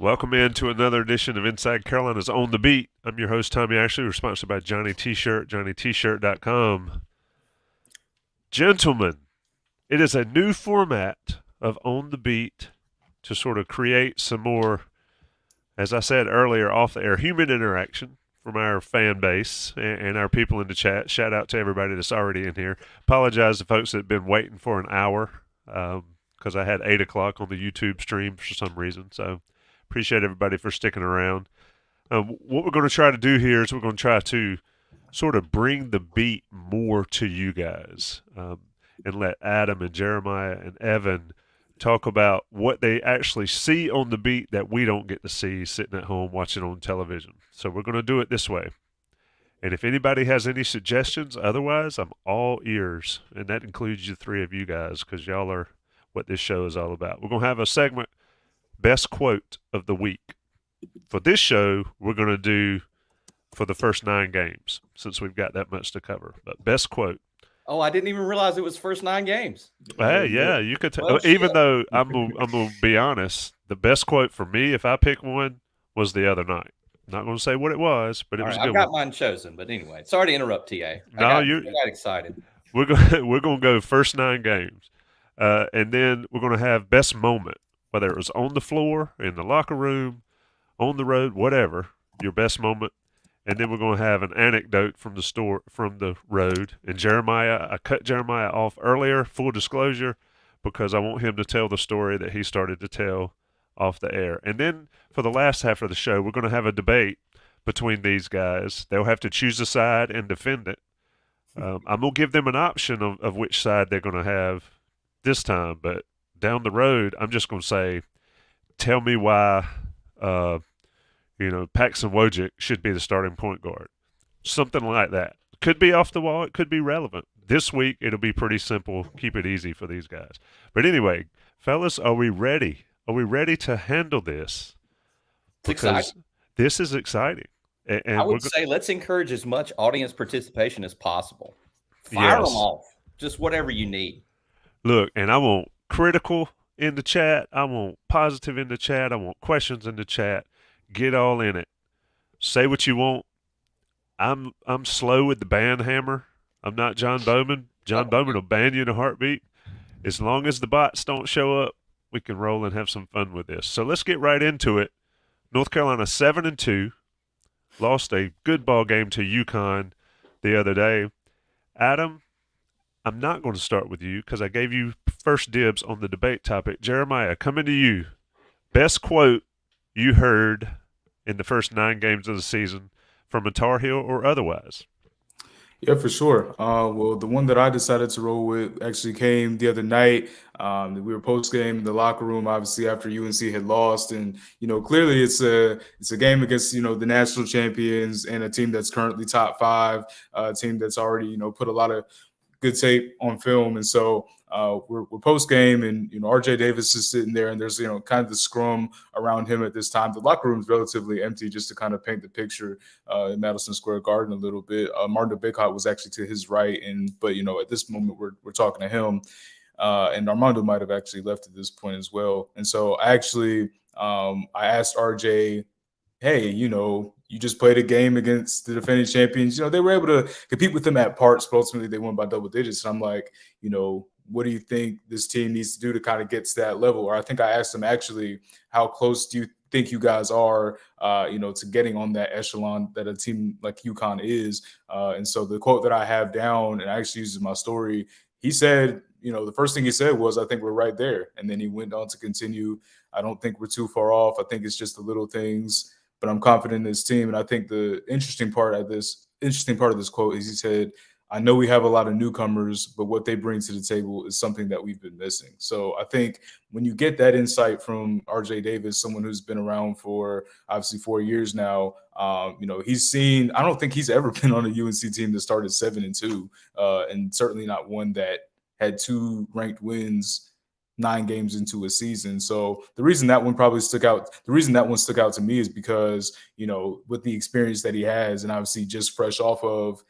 Welcome into another edition of Inside Carolina's On the Beat. I'm your host, Tommy Ashley. We're sponsored by Johnny T-Shirt, JohnnyT-Shirt.com. Gentlemen, it is a new format of On the Beat to sort of create some more, as I said earlier, off the air human interaction from our fan base and our people in the chat. Shout out to everybody that's already in here. Apologize to folks that have been waiting for an hour because I had 8 o'clock on the YouTube stream for some reason. So appreciate everybody for sticking around. What we're going to try to do here is we're going to try to sort of bring the beat more to you guys and let Adam and Jeremiah and Evan talk about what they actually see on the beat that we don't get to see sitting at home watching on television. So we're going to do it this way. And if anybody has any suggestions, otherwise, I'm all ears. And that includes the three of you guys because y'all are what this show is all about. We're going to have a segment, Best Quote of the Week. For this show, we're going to do for the first 9 games since we've got that much to cover. But best quote. Oh, I didn't even realize it was first 9 games. Hey, yeah, you could. Well, even shit. though I'm gonna be honest, the best quote for me, if I pick one, was the other night. Not gonna say what it was, but it All was right, a good I've got one. mine chosen, but anyway, sorry to interrupt, TA. No, I got excited. we're gonna go first 9 games, and then we're gonna have best moment, whether it was on the floor, in the locker room, on the road, whatever, your best moment. And then we're going to have an anecdote from the road. And Jeremiah, I cut Jeremiah off earlier, full disclosure, because I want him to tell the story that he started to tell off the air. And then for the last half of the show, we're going to have a debate between these guys. They'll have to choose a side and defend it. I'm going to give them an option of which side they're going to have this time. But down the road, I'm just going to say, tell me why Paxton Wojcik should be the starting point guard. Something like that. Could be off the wall. It could be relevant. This week, it'll be pretty simple. Keep it easy for these guys. But anyway, fellas, are we ready? Are we ready to handle this? Because this is exciting. And I would say let's encourage as much audience participation as possible. Fire them off. Just whatever you need. Look, and I want critical in the chat. I want positive in the chat. I want questions in the chat. Get all in it. Say what you want. I'm slow with the ban hammer. I'm not John Bowman. John Bowman will ban you in a heartbeat. As long as the bots don't show up, we can roll and have some fun with this. So let's get right into it. North Carolina 7-2, lost a good ball game to UConn the other day. Adam, I'm not going to start with you because I gave you first dibs on the debate topic. Jeremiah, coming to you. Best quote you heard in the first 9 games of the season from a Tar Heel or otherwise? Yeah, for sure. Well, the one that I decided to roll with actually came the other night. We were post game in the locker room, obviously after UNC had lost, and clearly it's a game against the national champions and a team that's currently top 5, a team that's already put a lot of good tape on film, and so we're post game, and RJ Davis is sitting there, and there's kind of the scrum around him at this time. The locker room's relatively empty, just to kind of paint the picture in Madison Square Garden a little bit. Martin Bacot was actually to his right, but at this moment we're talking to him, and Armando might have actually left at this point as well. And so I actually I asked RJ, hey, you just played a game against the defending champions. They were able to compete with them at parts, but ultimately they won by double digits. And I'm like, what do you think this team needs to do to kind of get to that level? Or I think I asked them actually, how close do you think you guys are, to getting on that echelon that a team like UConn is? And so the quote that I have down, and I actually used in my story, he said, the first thing he said was, I think we're right there. And then he went on to continue, I don't think we're too far off. I think it's just the little things, but I'm confident in this team. And I think the interesting part of this quote is he said, I know we have a lot of newcomers, but what they bring to the table is something that we've been missing. So I think when you get that insight from RJ Davis, someone who's been around for obviously 4 years now, he's seen, I don't think he's ever been on a UNC team that started 7-2, and certainly not one that had 2 ranked wins 9 games into a season. So the reason that one stuck out to me is because, with the experience that he has, and obviously just fresh off of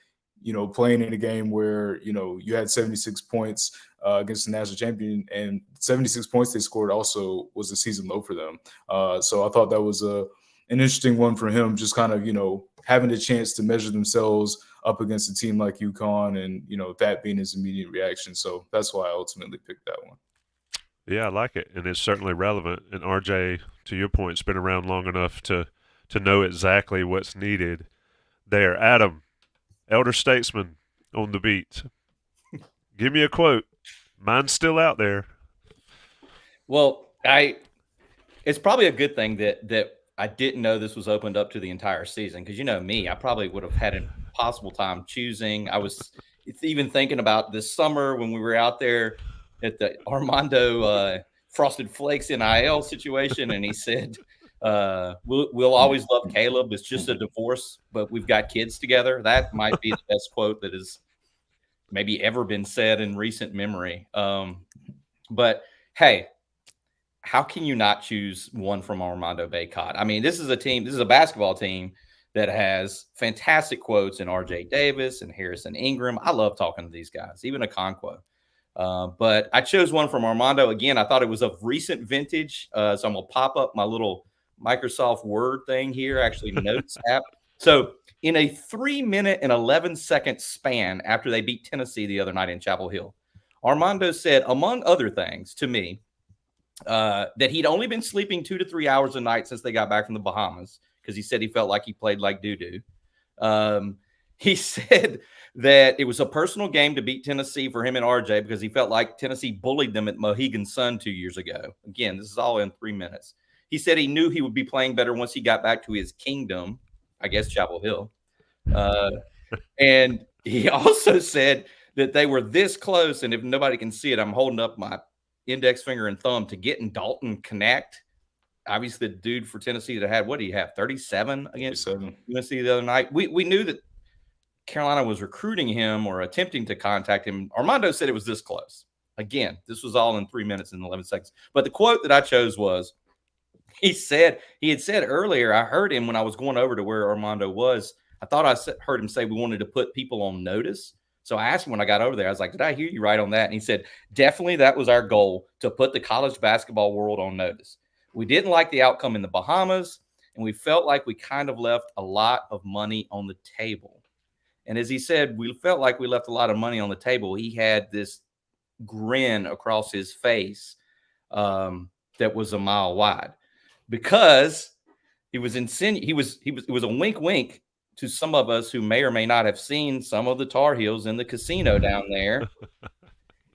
playing in a game where, you had 76 points against the national champion, and 76 points they scored also was a season low for them. So I thought that was an interesting one for him, just kind of, having the chance to measure themselves up against a team like UConn and, that being his immediate reaction. So that's why I ultimately picked that one. Yeah, I like it, and it's certainly relevant. And RJ, to your point, has been around long enough to know exactly what's needed there. Adam, elder statesman on the beat, give me a quote. Mine's still out there. Well, it's probably a good thing that I didn't know this was opened up to the entire season, because me, I probably would have had an impossible time choosing. I was even thinking about this summer when we were out there at the Armando Frosted Flakes NIL situation, and he said, we'll always love Caleb. It's just a divorce, but we've got kids together. That might be the best quote that has maybe ever been said in recent memory. But hey, how can you not choose one from Armando Bacot? I mean, this is a basketball team that has fantastic quotes in RJ Davis and Harrison Ingram. I love talking to these guys, even Okonkwo. But I chose one from Armando. Again, I thought it was of recent vintage. So I'm going to pop up my little Microsoft Word thing here, actually Notes app. So in a 3-minute and 11-second span after they beat Tennessee the other night in Chapel Hill, Armando said, among other things to me, that he'd only been sleeping 2 to 3 hours a night since they got back from the Bahamas, because he said he felt like he played like doo-doo. He said that it was a personal game to beat Tennessee for him and RJ, because he felt like Tennessee bullied them at Mohegan Sun 2 years ago. Again, this is all in 3 minutes. He said he knew he would be playing better once he got back to his kingdom, I guess Chapel Hill. And he also said that they were this close, and if nobody can see it, I'm holding up my index finger and thumb to getting Dalton Connect. Obviously, the dude for Tennessee that had, what do you have, 37 against 37. UNC the other night. We knew that Carolina was recruiting him or attempting to contact him. Armando said it was this close. Again, this was all in 3 minutes and 11 seconds. But the quote that I chose was, he had said earlier, I heard him when I was going over to where Armando was. I thought I heard him say we wanted to put people on notice. So I asked him when I got over there, I was like, did I hear you right on that? And he said, definitely that was our goal, to put the college basketball world on notice. We didn't like the outcome in the Bahamas, and we felt like we kind of left a lot of money on the table. And as he said, we felt like we left a lot of money on the table. He had this grin across his face that was a mile wide, because it was a wink wink to some of us who may or may not have seen some of the Tar Heels in the casino down there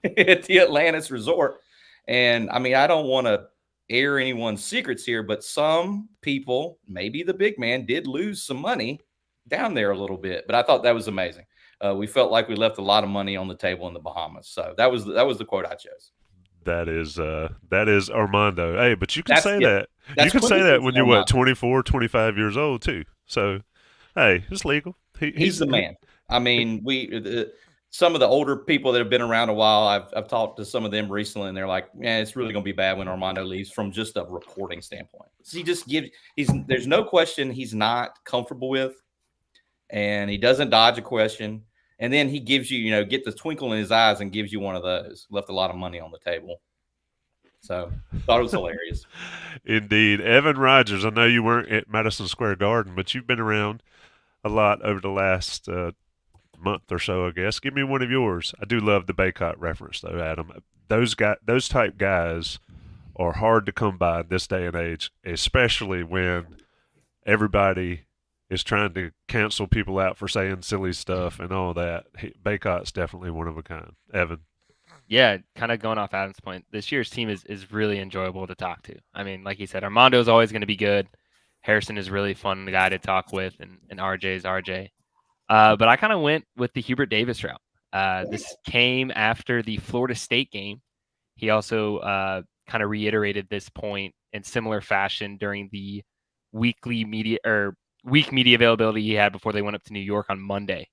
at the Atlantis Resort. And I mean, I don't want to air anyone's secrets here, but some people, maybe the big man, did lose some money down there a little bit. But I thought that was amazing. We felt like we left a lot of money on the table in the Bahamas. So that was the quote I chose. That is Armando. Hey, but you can say that. You can say that when you're, what, 24, 25 years old too. So, hey, it's legal. He's the man. I mean, some of the older people that have been around a while, I've talked to some of them recently, and they're like, "Yeah, it's really going to be bad when Armando leaves," from just a reporting standpoint. So there's no question he's not comfortable with, and he doesn't dodge a question. And then he gives you, get the twinkle in his eyes and gives you one of those. Left a lot of money on the table. So thought it was hilarious. Indeed. Evan Rogers, I know you weren't at Madison Square Garden, but you've been around a lot over the last month or so, I guess. Give me one of yours. I do love the Bacot reference, though, Adam. Those type guys are hard to come by in this day and age, especially when everybody is trying to cancel people out for saying silly stuff and all that. Bacot's definitely one of a kind. Evan. Yeah, kind of going off Adam's point, this year's team is really enjoyable to talk to. I mean, like he said, Armando is always going to be good. Harrison is really fun, the guy to talk with, and RJ is RJ. But I kind of went with the Hubert Davis route. This came after the Florida State game. He also kind of reiterated this point in similar fashion during the week media availability he had before they went up to New York on Monday.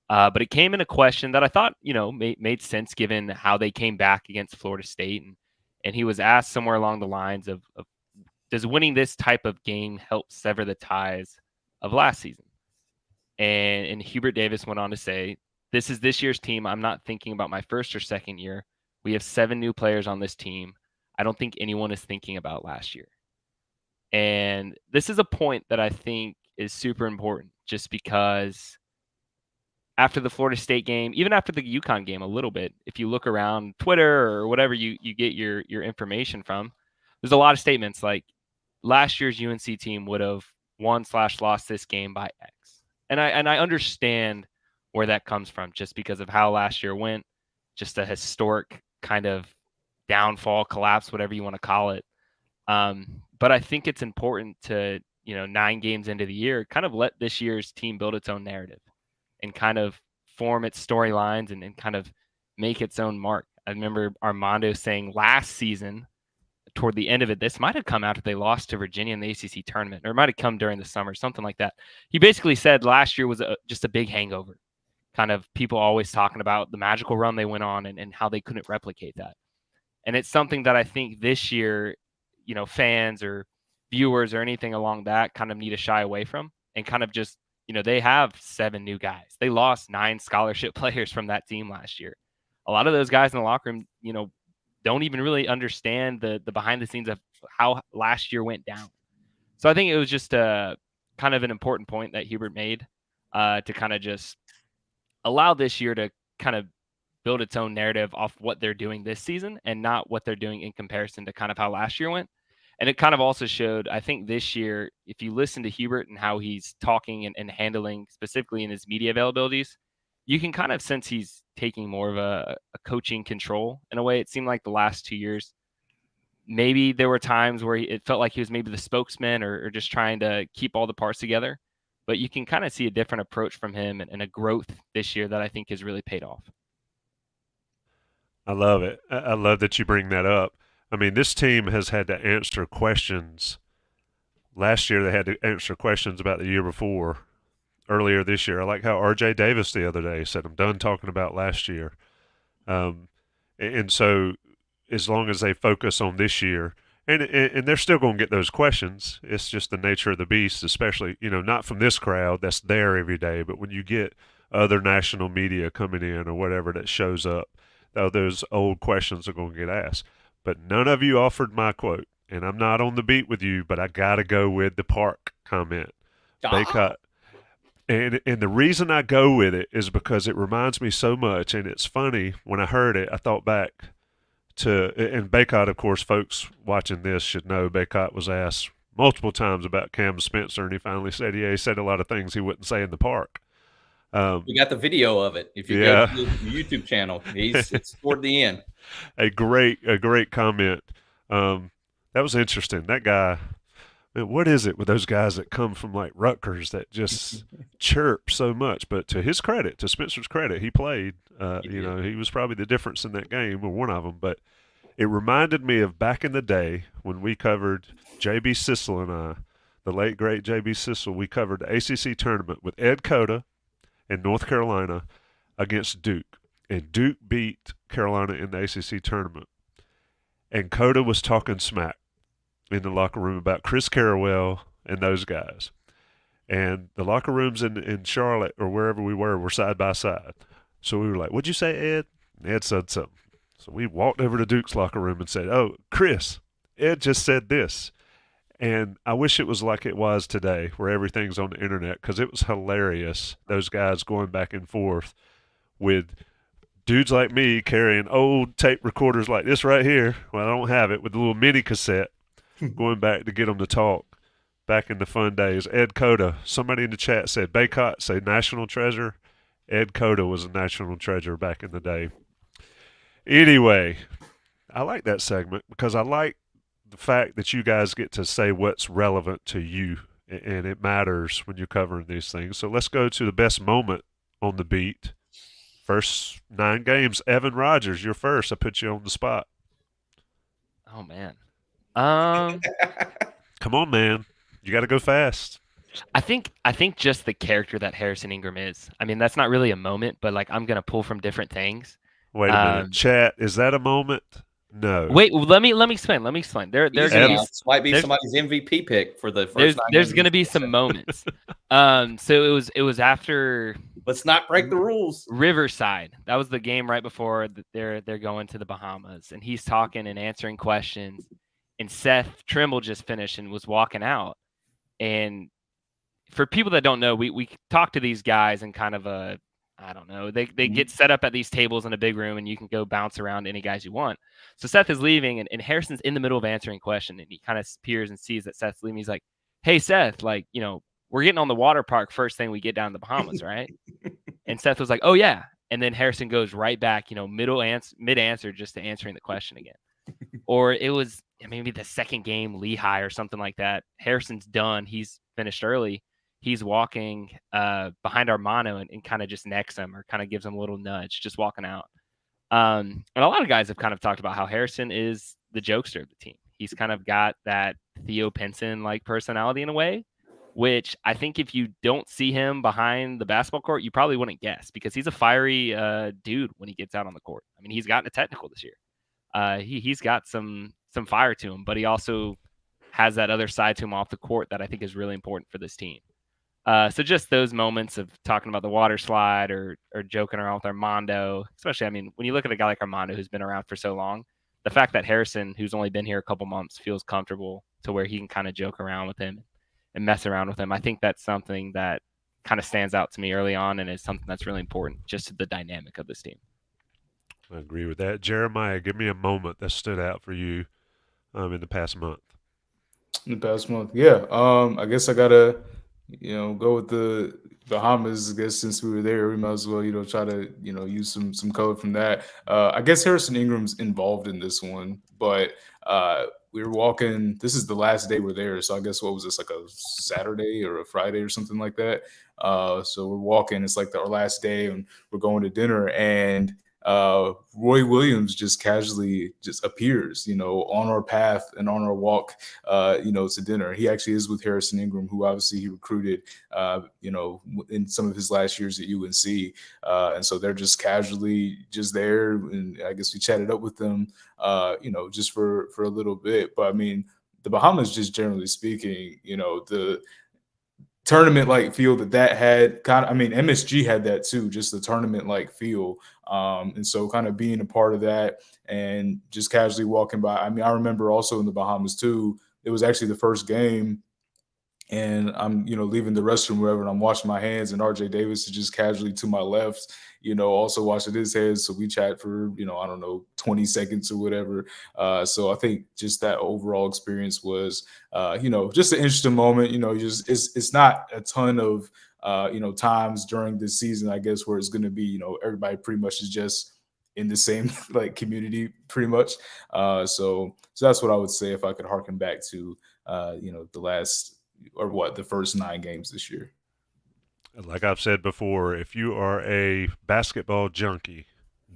But it came in a question that I thought, made sense given how they came back against Florida State. And he was asked somewhere along the lines of does winning this type of game help sever the ties of last season? And Hubert Davis went on to say, "This is this year's team. I'm not thinking about my first or second year. We have 7 new players on this team. I don't think anyone is thinking about last year." And this is a point that I think is super important, just because after the Florida State game, even after the UConn game a little bit, if you look around Twitter or whatever you get your information from, there's a lot of statements like last year's UNC team would have won/lost this game by X. And I understand where that comes from, just because of how last year went, just a historic kind of downfall, collapse, whatever you want to call it. But I think it's important to, 9 games into the year, kind of let this year's team build its own narrative and kind of form its storylines and kind of make its own mark. I remember Armando saying last season, toward the end of it, this might have come after they lost to Virginia in the ACC tournament, or it might have come during the summer, something like that. He basically said last year was just a big hangover. Kind of people always talking about the magical run they went on and how they couldn't replicate that. And it's something that I think this year, fans or viewers or anything along that kind of need to shy away from, and kind of just, they have 7 new guys. They lost 9 scholarship players from that team last year. A lot of those guys in the locker room, don't even really understand the behind the scenes of how last year went down. So I think it was just a kind of an important point that Hubert made, to kind of just allow this year to kind of build its own narrative off what they're doing this season and not what they're doing in comparison to kind of how last year went. And it kind of also showed, I think this year, if you listen to Hubert and how he's talking and handling specifically in his media availabilities, you can kind of sense he's taking more of a coaching control in a way. It seemed like the last 2 years, maybe there were times where it felt like he was maybe the spokesman or just trying to keep all the parts together. But you can kind of see a different approach from him and a growth this year that I think has really paid off. I love it. I love that you bring that up. I mean, this team has had to answer questions. Last year, they had to answer questions about the year before. Earlier this year, I like how R.J. Davis the other day said, "I'm done talking about last year." And so, as long as they focus on this year, and they're still going to get those questions. It's just the nature of the beast, especially, not from this crowd that's there every day, but when you get other national media coming in or whatever that shows up, those old questions are going to get asked. But none of you offered my quote, and I'm not on the beat with you, but I got to go with the park comment. Bacot. And the reason I go with it is because it reminds me so much, and it's funny, when I heard it, I thought back to, and Bacot, of course, folks watching this should know, Bacot was asked multiple times about Cam Spencer, and he finally said, he said a lot of things he wouldn't say in the park. We got the video of it. If you go to the YouTube channel, it's toward the end. A great comment. That was interesting. That guy, man, what is it with those guys that come from like Rutgers that just chirp so much? But to his credit, to Spencer's credit, he played. He was probably the difference in that game, or one of them. But it reminded me of back in the day when we covered J.B. Sissel and I, the late great J.B. Sissel. We covered the ACC tournament with Ed Cota in North Carolina against Duke. And Duke beat Carolina in the ACC tournament. And Cota was talking smack in the locker room about Chris Carrawell and those guys. And the locker rooms in Charlotte or wherever we were side by side. So we were like, "What'd you say, Ed?" And Ed said something. So we walked over to Duke's locker room and said, "Oh, Chris, Ed just said this." And I wish it was like it was today, where everything's on the internet, because it was hilarious, those guys going back and forth with dudes like me carrying old tape recorders like this right here. Well, I don't have it, with a little mini cassette, going back to get them to talk back in the fun days. Ed Cota, somebody in the chat said, Bacot, say national treasure. Ed Cota was a national treasure back in the day. Anyway, I like that segment because I like the fact that you guys get to say what's relevant to you, and it matters when you're covering these things. So let's go to the best moment on the beat. First 9 games. Evan Rogers, you're first. I put you on the spot. Oh, man. Come on, man. You got to go fast. I think just the character that Harrison Ingram is. I mean, that's not really a moment, but like I'm going to pull from different things. Wait a minute. Chat, is that a moment? No. Wait, let me explain. There's might be somebody's MVP pick for the first. There's going to be some moments. So it was after Let's not break the rules. Riverside. That was the game right before they're going to the Bahamas, and he's talking and answering questions. And Seth Trimble just finished and was walking out. And for people that don't know, we talk to these guys in kind of a, I don't know, they get set up at these tables in a big room, and you can go bounce around any guys you want. So Seth is leaving, and Harrison's in the middle of answering a question, and he kind of peers and sees that Seth's leaving. He's like, "Hey Seth, like, you know, we're getting on the water park first thing we get down to the Bahamas, right?" And Seth was like, "Oh yeah." And then Harrison goes right back, you know, mid answer just to answering the question again. Or it was maybe the second game, Lehigh or something like that. Harrison's done. He's finished early. He's walking behind Armando and kind of just necks him or kind of gives him a little nudge, just walking out. And a lot of guys have kind of talked about how Harrison is the jokester of the team. He's kind of got that Theo Pinson-like personality in a way, which I think if you don't see him behind the basketball court, you probably wouldn't guess, because he's a fiery dude when he gets out on the court. I mean, he's gotten a technical this year. He's got some fire to him, but he also has that other side to him off the court that I think is really important for this team. So just those moments of talking about the water slide or joking around with Armando, especially, I mean, when you look at a guy like Armando who's been around for so long, the fact that Harrison, who's only been here a couple months, feels comfortable to where he can kind of joke around with him and mess around with him, I think that's something that kind of stands out to me early on and is something that's really important just to the dynamic of this team. I agree with that. Jeremiah, give me a moment that stood out for you in the past month. In the past month, yeah. I guess I gotta, go with the Bahamas. I guess since we were there, we might as well, try to, use some color from that. I guess Harrison Ingram's involved in this one, but we were walking. This is the last day we're there, so I guess what was this, like a Saturday or a Friday or something like that. So we're walking. It's like our last day, and we're going to dinner, and Roy Williams just casually just appears, on our path and on our walk, to dinner. He actually is with Harrison Ingram, who obviously he recruited, in some of his last years at UNC. And so they're just casually just there. And I guess we chatted up with them, just for a little bit. But I mean, the Bahamas, just generally speaking, the tournament-like feel that had kind of, I mean, MSG had that too, just the tournament-like feel. And so kind of being a part of that and just casually walking by. I mean, I remember also in the Bahamas too, it was actually the first game, and I'm, leaving the restroom wherever, and I'm washing my hands, and RJ Davis is just casually to my left, also washing his hands. So we chat for, I don't know, 20 seconds or whatever. So I think just that overall experience was, just an interesting moment. Just it's not a ton of, times during this season, I guess, where it's going to be, everybody pretty much is just in the same like community pretty much. So that's what I would say if I could harken back to, the first 9 games this year. Like I've said before, if you are a basketball junkie,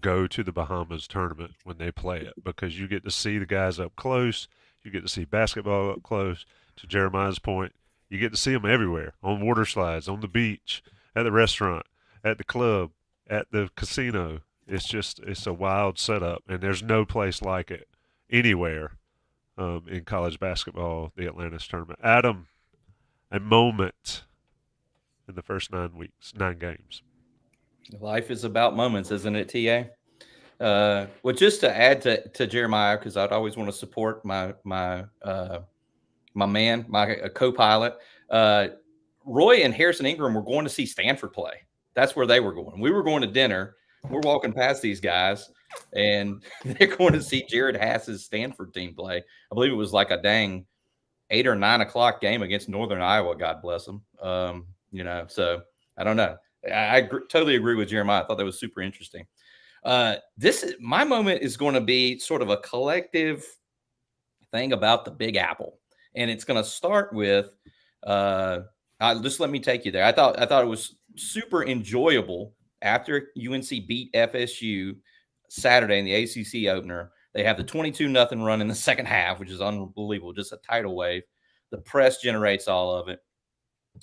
go to the Bahamas tournament when they play it, because you get to see the guys up close. You get to see basketball up close. To Jeremiah's point, you get to see them everywhere, on water slides, on the beach, at the restaurant, at the club, at the casino. It's a wild setup, and there's no place like it anywhere in college basketball, the Atlantis tournament. Adam, a moment in the first 9 games. Life is about moments, isn't it, TA? Well, just to add to Jeremiah, because I'd always want to support my man, my co-pilot. Roy and Harrison Ingram were going to see Stanford play. That's where they were going. We were going to dinner. We're walking past these guys, and they're going to see Jared Hass's Stanford team play. I believe it was like a dang 8 or 9 o'clock game against Northern Iowa. God bless them. So I don't know. I totally agree with Jeremiah. I thought that was super interesting. My moment is going to be sort of a collective thing about the Big Apple, and it's going to start with just let me take you there. I thought it was super enjoyable after UNC beat FSU Saturday in the ACC opener. They have the 22-0 run in the second half, which is unbelievable, just a tidal wave. The press generates all of it.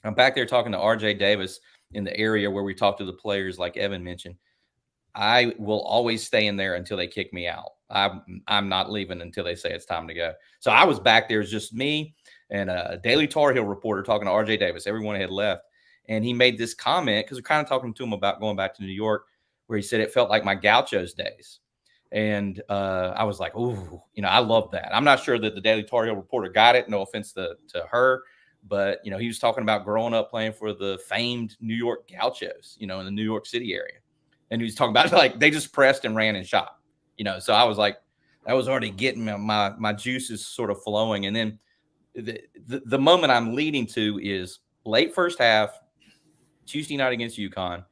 I'm back there talking to RJ Davis in the area where we talk to the players, like Evan mentioned. I will always stay in there until they kick me out. I'm not leaving until they say it's time to go. So I was back there. It's just me and a Daily Tar Heel reporter talking to RJ Davis. Everyone had left. And he made this comment because we're kind of talking to him about going back to New York, where he said it felt like my Gauchos days. And I was like, ooh, I love that. I'm not sure that the Daily Tar Heel reporter got it. No offense to her. But, he was talking about growing up playing for the famed New York Gauchos, in the New York City area. And he was talking about like they just pressed and ran and shot, So I was like, that was already getting my juices sort of flowing. And then the moment I'm leading to is late first half, Tuesday night against UConn.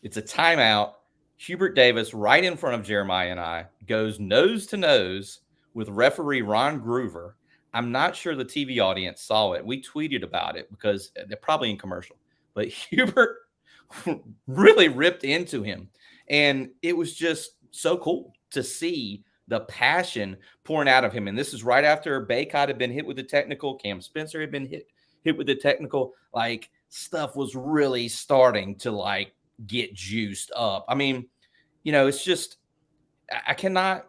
It's a timeout. Hubert Davis, right in front of Jeremiah and I, goes nose to nose with referee Ron Groover. I'm not sure the TV audience saw it. We tweeted about it because they're probably in commercial. But Hubert really ripped into him. And it was just so cool to see the passion pouring out of him. And this is right after Bacot had been hit with the technical. Cam Spencer had been hit with the technical. Like, stuff was really starting to, like, get juiced up. I mean, it's just, I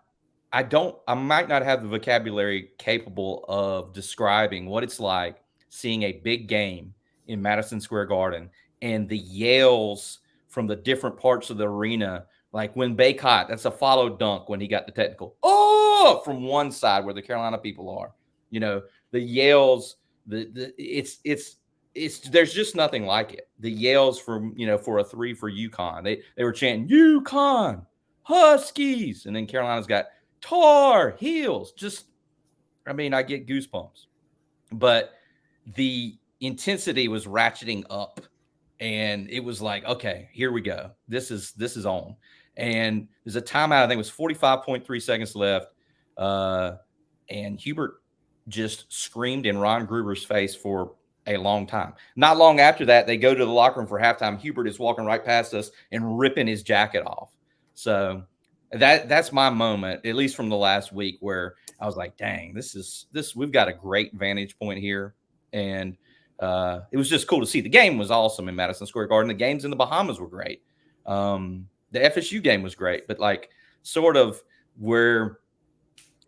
might not have the vocabulary capable of describing what it's like seeing a big game in Madison Square Garden and the yells from the different parts of the arena. Like when Bacot, that's a follow dunk when he got the technical. Oh, from one side where the Carolina people are, the yells, there's just nothing like it. The yells from, for a three for UConn. They were chanting UConn, Huskies. And then Carolina's got Tar Heels. I get goosebumps. But the intensity was ratcheting up. And it was like, okay, here we go. This is on. And there's a timeout. I think it was 45.3 seconds left. And Hubert just screamed in Ron Gruber's face for a long time. Not long after that, they go to the locker room for halftime. Hubert is walking right past us and ripping his jacket off. So that's my moment, at least from the last week, where I was like, dang, we've got a great vantage point here. And it was just cool to see. The game was awesome in Madison Square Garden. The games in the Bahamas were great. The FSU game was great, but like sort of where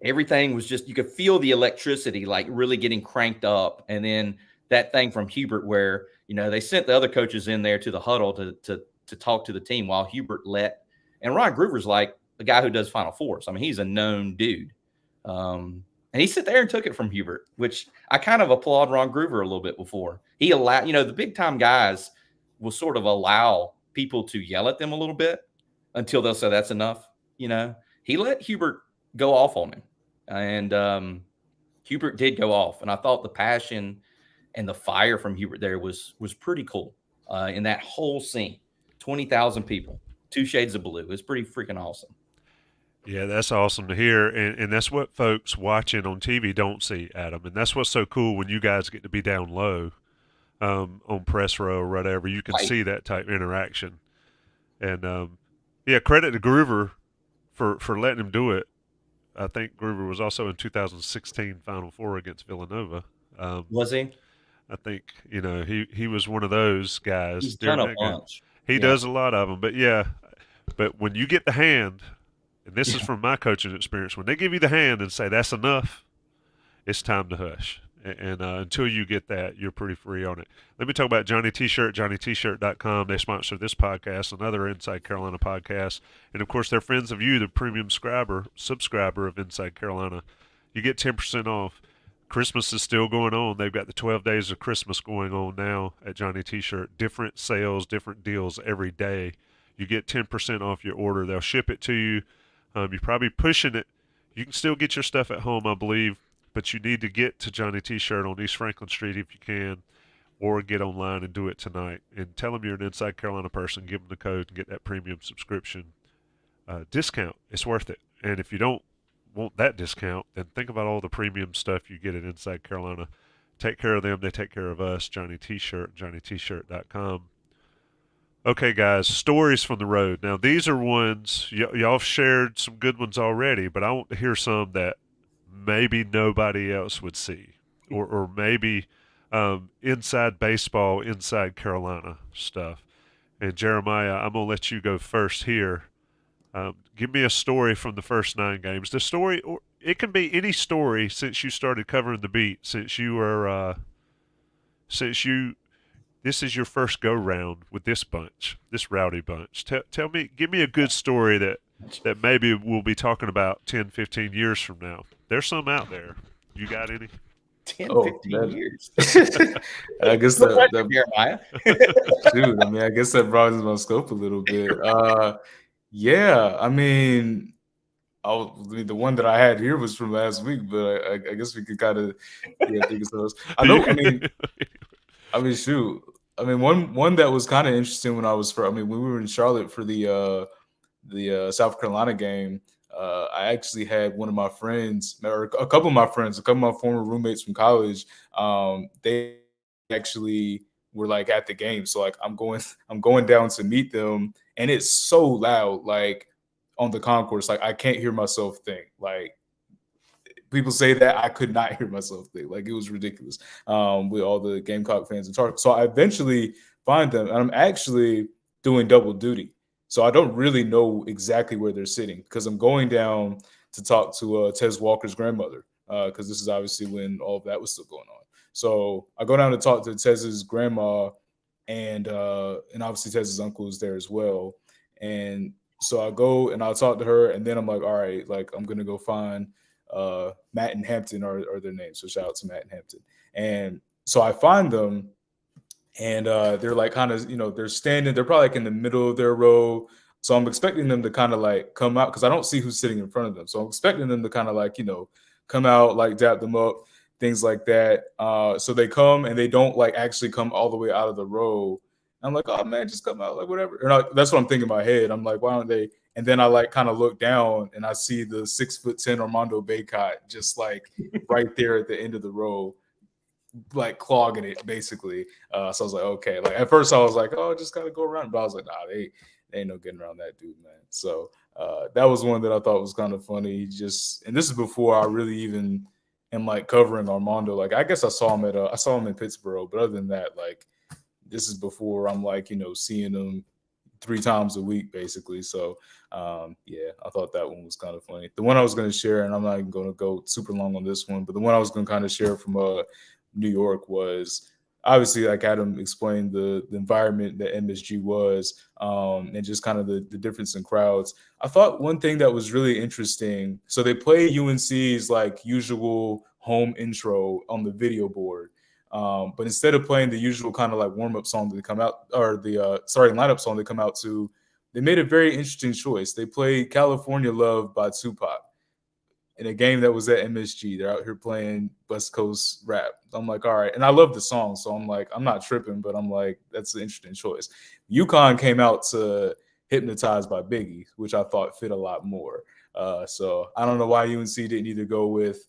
everything was just, you could feel the electricity like really getting cranked up. And then that thing from Hubert where, they sent the other coaches in there to the huddle to talk to the team while Hubert and Ron Groover's like the guy who does Final Fours. I mean, he's a known dude. And he sat there and took it from Hubert, which I kind of applaud Ron Groover a little bit before. He allowed, the big time guys will sort of allow people to yell at them a little bit until they'll say that's enough. He let Hubert go off on him. And Hubert did go off. And I thought the passion and the fire from Hubert there was pretty cool in that whole scene. 20,000 people, 2 shades of blue. It's pretty freaking awesome. Yeah, that's awesome to hear. And that's what folks watching on TV don't see, Adam. And that's what's so cool when you guys get to be down low on press row or whatever. You can see that type of interaction. And, credit to Groover for letting him do it. I think Groover was also in 2016 Final Four against Villanova. Was he? I think, he was one of those guys. He's done a bunch. He does a lot of them. But when you get the hand, and this is from my coaching experience, when they give you the hand and say that's enough, it's time to hush. And until you get that, you're pretty free on it. Let me talk about Johnny T-Shirt, JohnnyT-Shirt.com. They sponsor this podcast, another Inside Carolina podcast. And, of course, they're friends of you, the premium subscriber of Inside Carolina. You get 10% off. Christmas is still going on. They've got the 12 days of Christmas going on now at Johnny T-Shirt. Different sales, different deals every day. You get 10% off your order. They'll ship it to you. You're probably pushing it. You can still get your stuff at home, I believe, but you need to get to Johnny T-Shirt on East Franklin Street if you can, or get online and do it tonight. And tell them you're an Inside Carolina person. Give them the code and get that premium subscription discount. It's worth it. And if you don't want that discount, then think about all the premium stuff you get at Inside Carolina. Take care of them. They take care of us. Johnny T-Shirt, JohnnyT-Shirt.com. Okay, guys, stories from the road. Now, these are ones, y'all have shared some good ones already, but I want to hear some that maybe nobody else would see, or maybe inside baseball, inside Carolina stuff. And Jeremiah, I'm going to let you go first here. Give me a story from the first 9 games. The story, or it can be any story since you started covering the beat, since you were, since you this is your first go round with this bunch, this rowdy bunch. Tell me, give me a good story that maybe we'll be talking about 10, 15 years from now. There's some out there. You got any? 10, Oh, 15 man. years. I guess No pressure, that Jeremiah. dude, I mean, I guess that broadens my scope a little bit. Yeah, I mean, the one that I had here was from last week, but I guess we could kind of think of something else. I know. I mean, shoot. I mean, one that was kind of interesting when I was when we were in Charlotte for the South Carolina game. I actually had one of my friends, or a couple of my friends, a couple of my former roommates from college. They actually were like at the game, so like I'm going down to meet them, and it's so loud, like on the concourse, like I can't hear myself think. Like people say that I could not hear myself think. Like it was ridiculous with all the Gamecock fans in charge. So I eventually find them, and I'm actually doing double duty. So I don't really know exactly where they're sitting because I'm going down to talk to Tez Walker's grandmother because this is obviously when all of that was still going on. So I go down to talk to Tez's grandma, and obviously Tez's uncle is there as well. And so I go and I'll talk to her, and then I'm like, all right, like I'm gonna go find Matt and Hampton are their names. So shout out to Matt and Hampton. And so I find them, and they're like kind of, they're standing, they're probably like in the middle of their row. So I'm expecting them to kind of like come out because I don't see who's sitting in front of them. So I'm expecting them to kind of like, come out, like dap them up, things like that. So they come and they don't like actually come all the way out of the row. I'm like, oh man, just come out, like whatever. And that's what I'm thinking in my head. I'm like, why don't they? And then I like kind of look down and I see the 6'10" Armando Bacot just like right there at the end of the row, like clogging it basically. So I was like, okay. Like at first I was like, oh, just gotta go around, but I was like, nah, they ain't no getting around that dude, man. So that was one that I thought was kind of funny. And this is before I really even am like covering Armando. Like I guess I saw him in Pittsburgh, but other than that, like this is before I'm like, seeing him 3 times a week basically. So yeah, I thought that one was kind of funny. The one I was going to share, and I'm not even going to go super long on this one, but the one I was going to kind of share from New York was obviously, like Adam explained, the environment that MSG was, and just kind of the difference in crowds. I thought one thing that was really interesting, so they play UNC's like usual home intro on the video board. But instead of playing the usual kind of like warm-up song that they come out, or the lineup song they come out to, they made a very interesting choice. They played California Love by Tupac in a game that was at MSG. They're out here playing West Coast rap. I'm like, all right. And I love the song, so I'm like, I'm not tripping, but I'm like, that's an interesting choice. UConn came out to Hypnotized by Biggie, which I thought fit a lot more. So I don't know why UNC didn't either go with,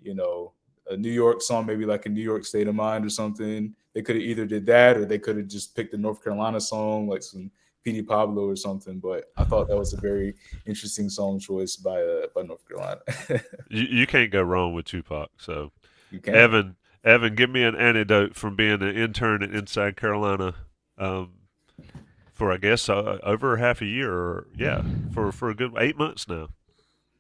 a New York song, maybe like a New York State of Mind or something. They could have either did that or they could have just picked a North Carolina song, like some P.D. Pablo or something. But I thought that was a very interesting song choice by North Carolina. You can't go wrong with Tupac. So You can. Evan, give me an anecdote from being an intern at Inside Carolina for I guess over half a year, or for a good 8 months now.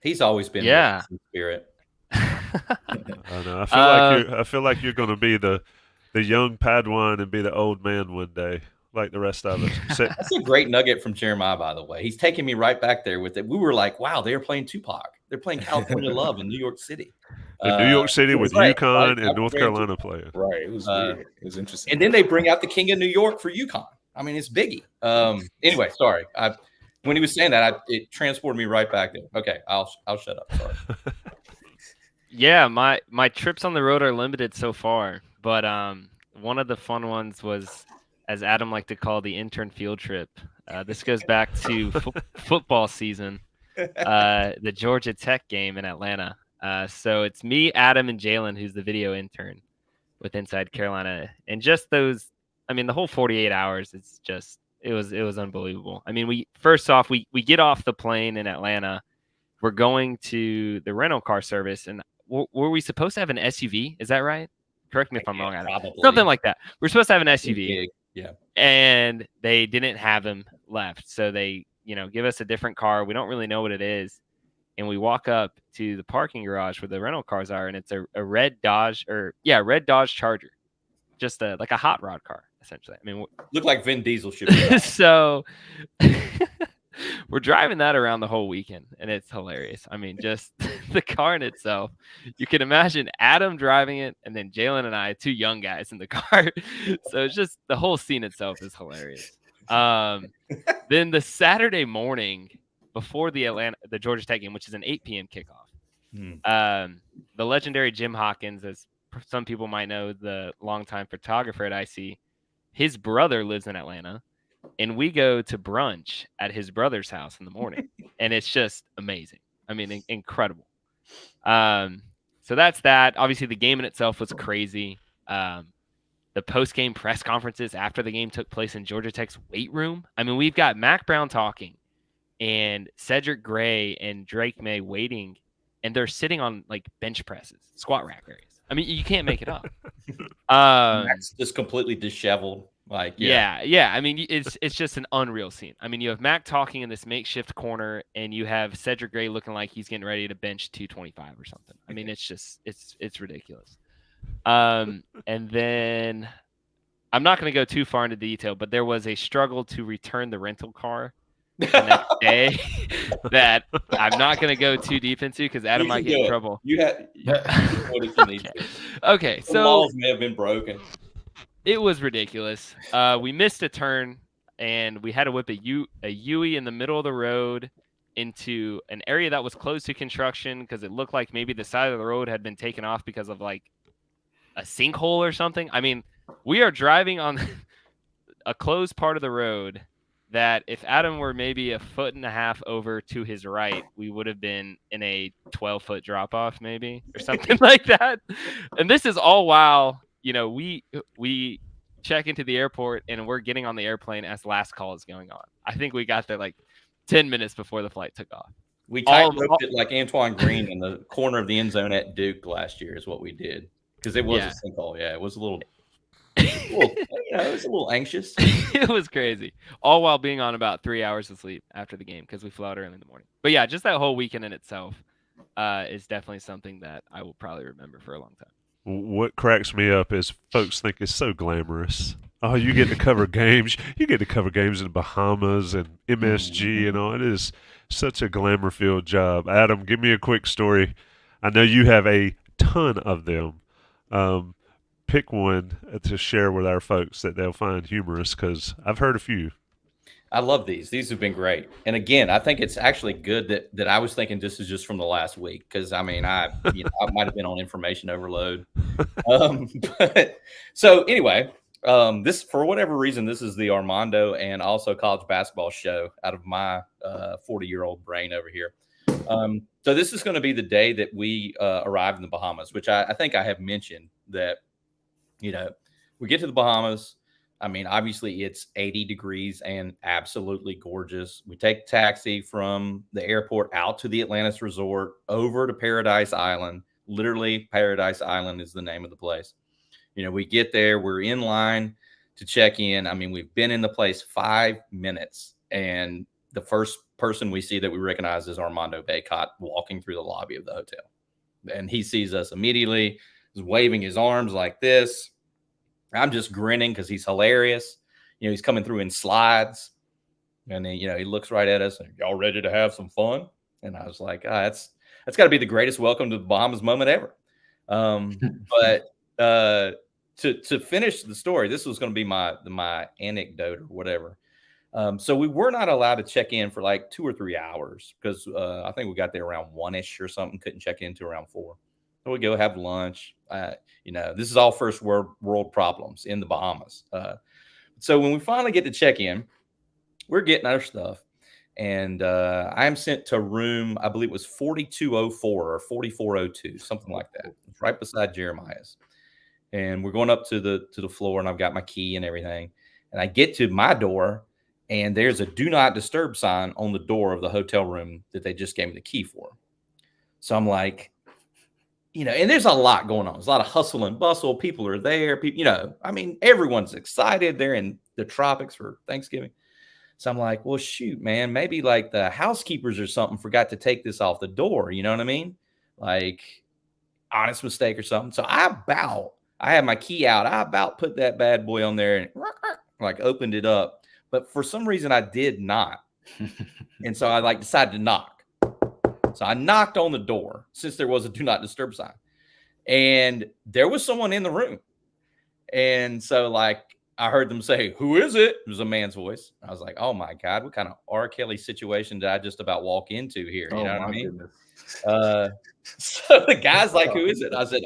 He's always been Yeah. in spirit. I know. I feel like you're going to be the young Padawan and be the old man one day, like the rest of us. That's a great nugget from Jeremiah, by the way. He's taking me right back there with it. We were like, wow, they are playing Tupac. They're playing California Love in New York City. In New York City with right, UConn right, and North Carolina playing. Right. It was weird. It was interesting. And then they bring out the King of New York for UConn. I mean, it's Biggie. Anyway, sorry. When he was saying that, it transported me right back there. Okay, I'll shut up. Sorry. Yeah, my trips on the road are limited so far, but one of the fun ones was, as Adam liked to call, the intern field trip. This goes back to football season, the Georgia Tech game in Atlanta. So it's me, Adam, and Jalen, who's the video intern with Inside Carolina, and just those. I mean, the whole 48 hours. It was unbelievable. I mean, we get off the plane in Atlanta. We're going to the rental car service, and were we supposed to have an SUV? Is that right? Correct me if I'm wrong. Probably. Something like that. We're supposed to have an SUV. Yeah. And they didn't have them left. So they, give us a different car. We don't really know what it is. And we walk up to the parking garage where the rental cars are, and it's a red Dodge Charger. Just like a hot rod car. essentially. I mean, look like Vin Diesel should be. so we're driving that around the whole weekend, and it's hilarious. I mean, just the car in itself. You can imagine Adam driving it, and then Jalen and I, 2 young guys in the car. So it's just the whole scene itself is hilarious. Then the Saturday morning before the Georgia Tech game, which is an 8 p.m. kickoff, the legendary Jim Hawkins, as some people might know, the longtime photographer at IC, his brother lives in Atlanta. And we go to brunch at his brother's house in the morning, and it's just amazing. I mean, incredible. So that's that. Obviously, the game in itself was crazy. The post-game press conferences after the game took place in Georgia Tech's weight room. I mean, we've got Mac Brown talking, and Cedric Gray and Drake May waiting, and they're sitting on like bench presses, squat rack areas. I mean, you can't make it up. Mac's just completely disheveled. Like, yeah. I mean, it's just an unreal scene. I mean, you have Mac talking in this makeshift corner, and you have Cedric Gray looking like he's getting ready to bench 225 or something. I mean, it's just it's ridiculous. And then I'm not going to go too far into detail, but there was a struggle to return the rental car the next day that I'm not going to go too deep into because Adam might get in trouble. You Okay, so the walls may have been broken. It was ridiculous. We missed a turn, and we had to whip a Yui in the middle of the road into an area that was close to construction because it looked like maybe the side of the road had been taken off because of like a sinkhole or something. I mean, we are driving on a closed part of the road that if Adam were maybe 1.5 feet over to his right, we would have been in a 12-foot drop-off maybe or something like that. And this is all while... we check into the airport and we're getting on the airplane as last call is going on. I think we got there like 10 minutes before the flight took off. We tight-roped it like Antoine Green in the corner of the end zone at Duke last year is what we did. Because it was a sinkhole. Yeah, it was a little it was a little anxious. It was crazy. All while being on about 3 hours of sleep after the game because we flew out early in the morning. But yeah, just that whole weekend in itself is definitely something that I will probably remember for a long time. What cracks me up is folks think it's so glamorous. Oh, you get to cover games. You get to cover games in the Bahamas and MSG and all. It is such a glamour-filled job. Adam, give me a quick story. I know you have a ton of them. Pick one to share with our folks that they'll find humorous because I've heard a few. I love these. These have been great. And again, I think it's actually good that I was thinking this is just from the last week because I mean, I might have been on information overload. But so anyway, this for whatever reason, this is the Armando and also college basketball show out of my 40-year-old brain over here. So this is going to be the day that we arrive in the Bahamas, which I think I have mentioned that, we get to the Bahamas. I mean, obviously it's 80 degrees and absolutely gorgeous. We take a taxi from the airport out to the Atlantis Resort over to Paradise Island. Literally, Paradise Island is the name of the place. We get there, we're in line to check in. I mean, we've been in the place 5 minutes, and the first person we see that we recognize is Armando Bacot walking through the lobby of the hotel. And he sees us immediately, is waving his arms like this. I'm just grinning because he's hilarious. He's coming through in slides. And then, he looks right at us and, y'all ready to have some fun? And I was like, that's got to be the greatest welcome to the Bahamas moment ever. But to finish the story, this was going to be my anecdote or whatever. So we were not allowed to check in for like 2 or 3 hours because I think we got there around 1-ish or something. Couldn't check in until around 4. So we go have lunch. This is all first world problems in the Bahamas. So when we finally get to check in, we're getting our stuff. And I am sent to room, I believe it was 4204 or 4402, something like that. It's right beside Jeremiah's. And we're going up to the floor, and I've got my key and everything. And I get to my door, and there's a do not disturb sign on the door of the hotel room that they just gave me the key for. So I'm like, and there's a lot going on. There's a lot of hustle and bustle. People are there. People, I mean, everyone's excited. They're in the tropics for Thanksgiving. So I'm like, well, shoot, man, maybe like the housekeepers or something forgot to take this off the door. You know what I mean? Like honest mistake or something. So I have my key out. I about put that bad boy on there and like opened it up, but for some reason I did not. And so I decided to knock. So I knocked on the door since there was a do not disturb sign, and there was someone in the room. And so I heard them say, "Who is it?" It was a man's voice. I was like, "Oh my God, what kind of R. Kelly situation did I just about walk into here?" You know what I mean? So the guy's like, "Who is it?" I said,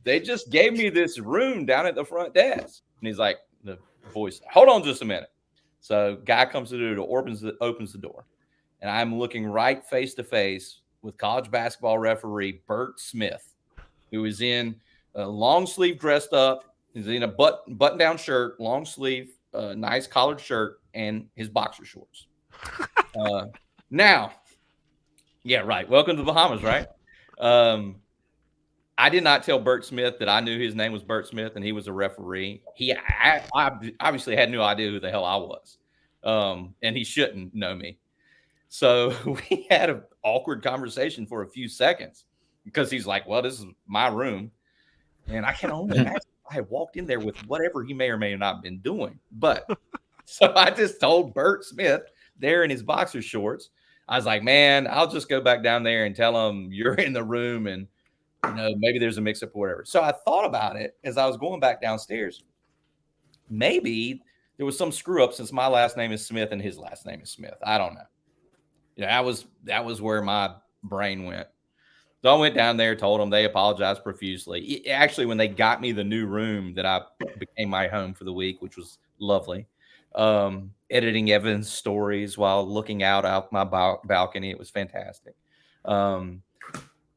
they just gave me this room down at the front desk. And he's like, the voice, "Hold on just a minute." So guy comes to the door, opens the door. And I'm looking right face to face with college basketball referee Bert Smith, who is in a long sleeve dressed up. He's in a button down shirt, long sleeve, nice collared shirt, and his boxer shorts. Now, yeah, right. Welcome to the Bahamas, right? I did not tell Bert Smith that I knew his name was Bert Smith and he was a referee. I obviously had no idea who the hell I was, and he shouldn't know me. So we had an awkward conversation for a few seconds because he's like, "Well, this is my room," and I can only imagine I had walked in there with whatever he may or may not have been doing. But so I just told Bert Smith there in his boxer shorts, I was like, "Man, I'll just go back down there and tell him you're in the room and, maybe there's a mix up or whatever." So I thought about it as I was going back downstairs. Maybe there was some screw up since my last name is Smith and his last name is Smith. I don't know. That was where my brain went. So I went down there, told them, they apologized profusely. Actually, when they got me the new room that I became my home for the week, which was lovely, editing Evan's stories while looking out my balcony, it was fantastic. The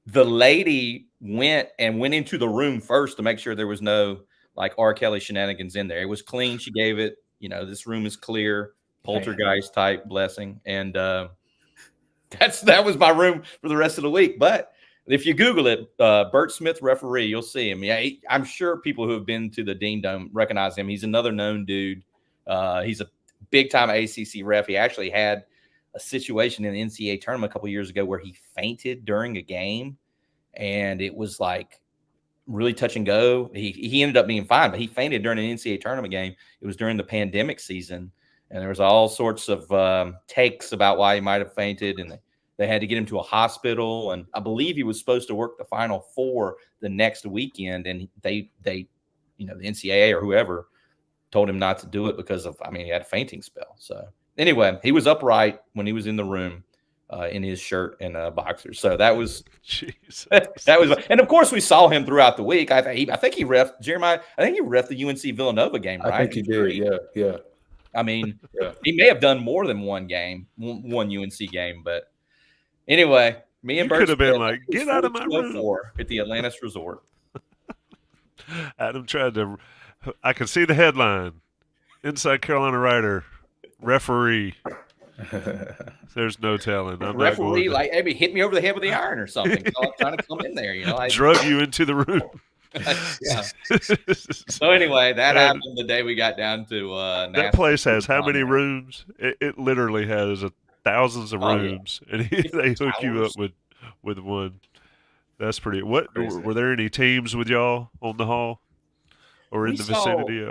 lady went into the room first to make sure there was no R. Kelly shenanigans in there. It was clean. She gave it, this room is clear, poltergeist type blessing. And that was my room for the rest of the week. But if you Google it, Bert Smith referee, you'll see him. Yeah, I'm sure people who have been to the Dean Dome recognize him. He's another known dude. He's a big-time ACC ref. He actually had a situation in the NCAA tournament a couple years ago where he fainted during a game, and it was really touch and go. He ended up being fine, but he fainted during an NCAA tournament game. It was during the pandemic season, and there was all sorts of takes about why he might have fainted, and they had to get him to a hospital. And I believe he was supposed to work the Final Four the next weekend, and they the NCAA or whoever told him not to do it because he had a fainting spell. So anyway, he was upright when he was in the room in his shirt and boxers. So that was Jesus. that was, and of course we saw him throughout the week. I think he reffed Jeremiah. I think he reffed the UNC Villanova game, right? I think he did. Yeah. He may have done more than one UNC game, but anyway, me and You Bert could have been Smith, like, "Get out of my room." At the Atlantis Resort. Adam tried to. I can see the headline: Inside Carolina writer, referee. There's no telling. I'm Referee, maybe hit me over the head with the iron or something. So I'm trying to come in there, drug you into the room. Yeah. So anyway, that happened the day we got down to that place has how many rooms? It literally has thousands of rooms, and they hook you up with one. That's pretty. What crazy. Were there any teams with y'all on the hall or in the vicinity?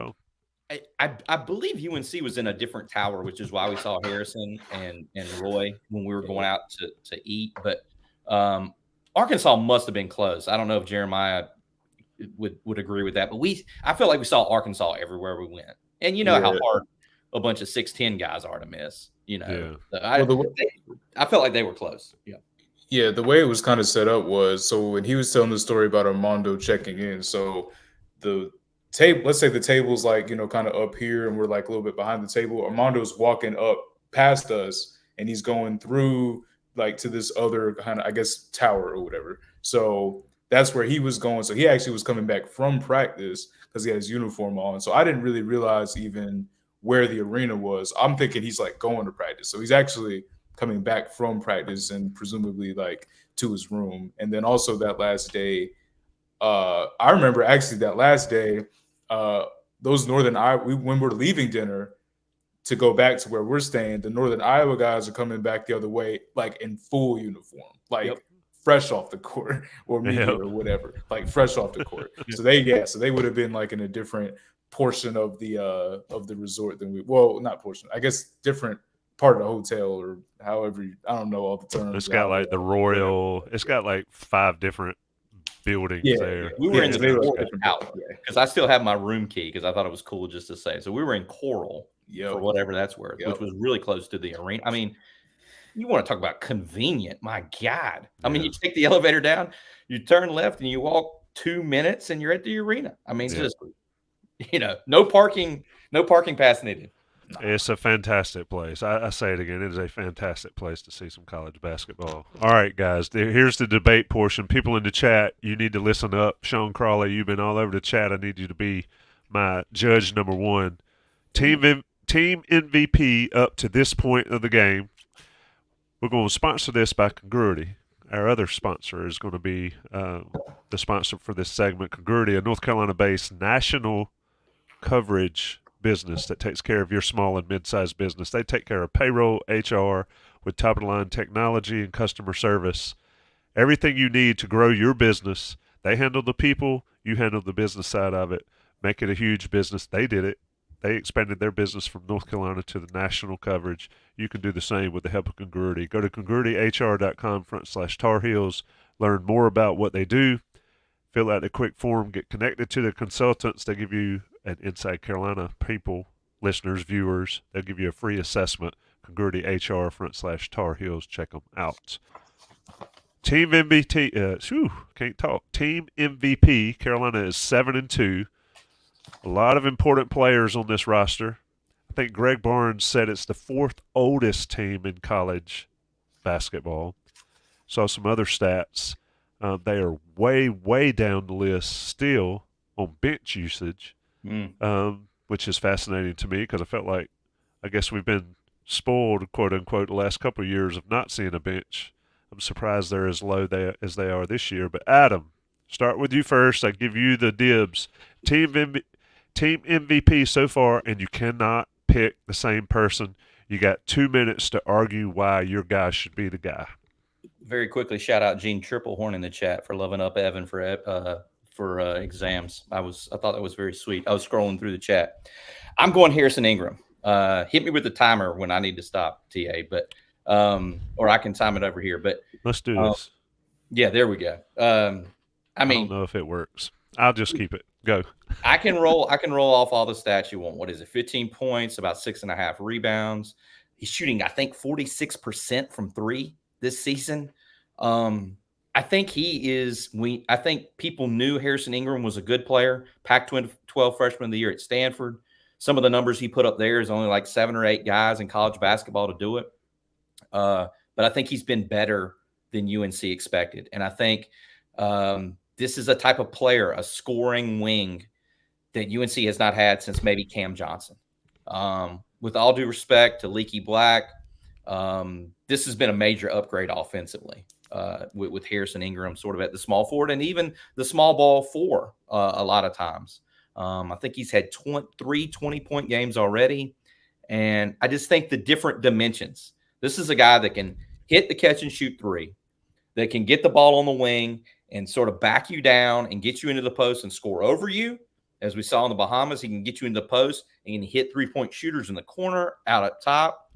I believe UNC was in a different tower, which is why we saw Harrison and Roy when we were going out to eat. But Arkansas must have been close. I don't know if Jeremiah would agree with that, but I feel like we saw Arkansas everywhere we went, and how hard a bunch of 6'10" guys are to miss. I felt like they were close. Yeah, the way it was kind of set up was, so when he was telling the story about Armando checking in, so the table, let's say the table's kind of up here and we're a little bit behind the table. Armando's walking up past us and he's going through to this other kind of, I guess, tower or whatever. So that's where he was going. So he actually was coming back from practice because he had his uniform on. So I didn't really realize even where the arena was. I'm thinking he's going to practice. So he's actually coming back from practice and presumably to his room. And then also that last day, I remember actually that last day, those Northern Iowa, when we're leaving dinner to go back to where we're staying, the Northern Iowa guys are coming back the other way, in full uniform, fresh off the court or media or whatever, fresh off the court. So they would have been in a different portion of the resort than not portion. I guess different part of the hotel or however I don't know all the terms. It's got like the Royal. It's got like 5 different buildings there. We were in so the they were Coral different out because I still have my room key because I thought it was cool just to say. So we were in Coral for whatever that's worth, which was really close to the arena. I mean, you want to talk about convenient? My God! I mean, you take the elevator down, you turn left, and you walk 2 minutes, and you're at the arena. I mean, just no parking pass needed. It's a fantastic place. I say it again. It is a fantastic place to see some college basketball. All right, guys. Here's the debate portion. People in the chat, you need to listen up. Sean Crawley, you've been all over the chat. I need you to be my judge number 1. Team MVP up to this point of the game. We're going to sponsor this by Congruity. Our other sponsor is going to be the sponsor for this segment. Congruity, a North Carolina-based national coverage business that takes care of your small and mid-sized business. They take care of payroll, HR, with top-of-the-line technology and customer service. Everything you need to grow your business. They handle the people. You handle the business side of it. Make it a huge business. They did it. They expanded their business from North Carolina to the national coverage. You can do the same with the help of Congruity. Go to congruityhr.com/Tar Heels. Learn more about what they do. Fill out a quick form. Get connected to the consultants. They give you an Inside Carolina people, listeners, viewers. They'll give you a free assessment. CongruityHR/Tar Heels. Check them out. Team MVP. Can't talk. Team MVP. Carolina is 7-2. A lot of important players on this roster. I think Greg Barnes said it's the 4th oldest team in college basketball. Saw some other stats. They are way, way down the list still on bench usage, which is fascinating to me because I guess we've been spoiled, quote unquote, the last couple of years of not seeing a bench. I'm surprised they're as low as they are this year. But Adam, start with you first. I give you the dibs. Team MVP so far, and you cannot pick the same person. You got 2 minutes to argue why your guy should be the guy. Very quickly, shout out Gene Triplehorn in the chat for loving up Evan for exams. I thought that was very sweet. I was scrolling through the chat. I'm going Harrison Ingram. Hit me with the timer when I need to stop, TA, but or I can time it over here. But let's do this. Yeah, there we go. I don't know if it works. I'll just keep it. Go. I can roll off all the stats you want. What is it? 15 points, about 6.5 rebounds. He's shooting, I think, 46% from 3 this season. I think I think people knew Harrison Ingram was a good player. Pac-12 freshman of the year at Stanford. Some of the numbers he put up there is only like 7 or 8 guys in college basketball to do it. But I think he's been better than UNC expected. And I think this is a type of player, a scoring wing that UNC has not had since maybe Cam Johnson. With all due respect to Leaky Black, this has been a major upgrade offensively with Harrison Ingram sort of at the small forward and even the small ball 4 a lot of times. I think he's had 3 20-point games already. And I just think the different dimensions. This is a guy that can hit the catch and shoot 3, that can get the ball on the wing and sort of back you down and get you into the post and score over you. As we saw in the Bahamas, he can get you into the post and can hit 3-point shooters in the corner, out at top.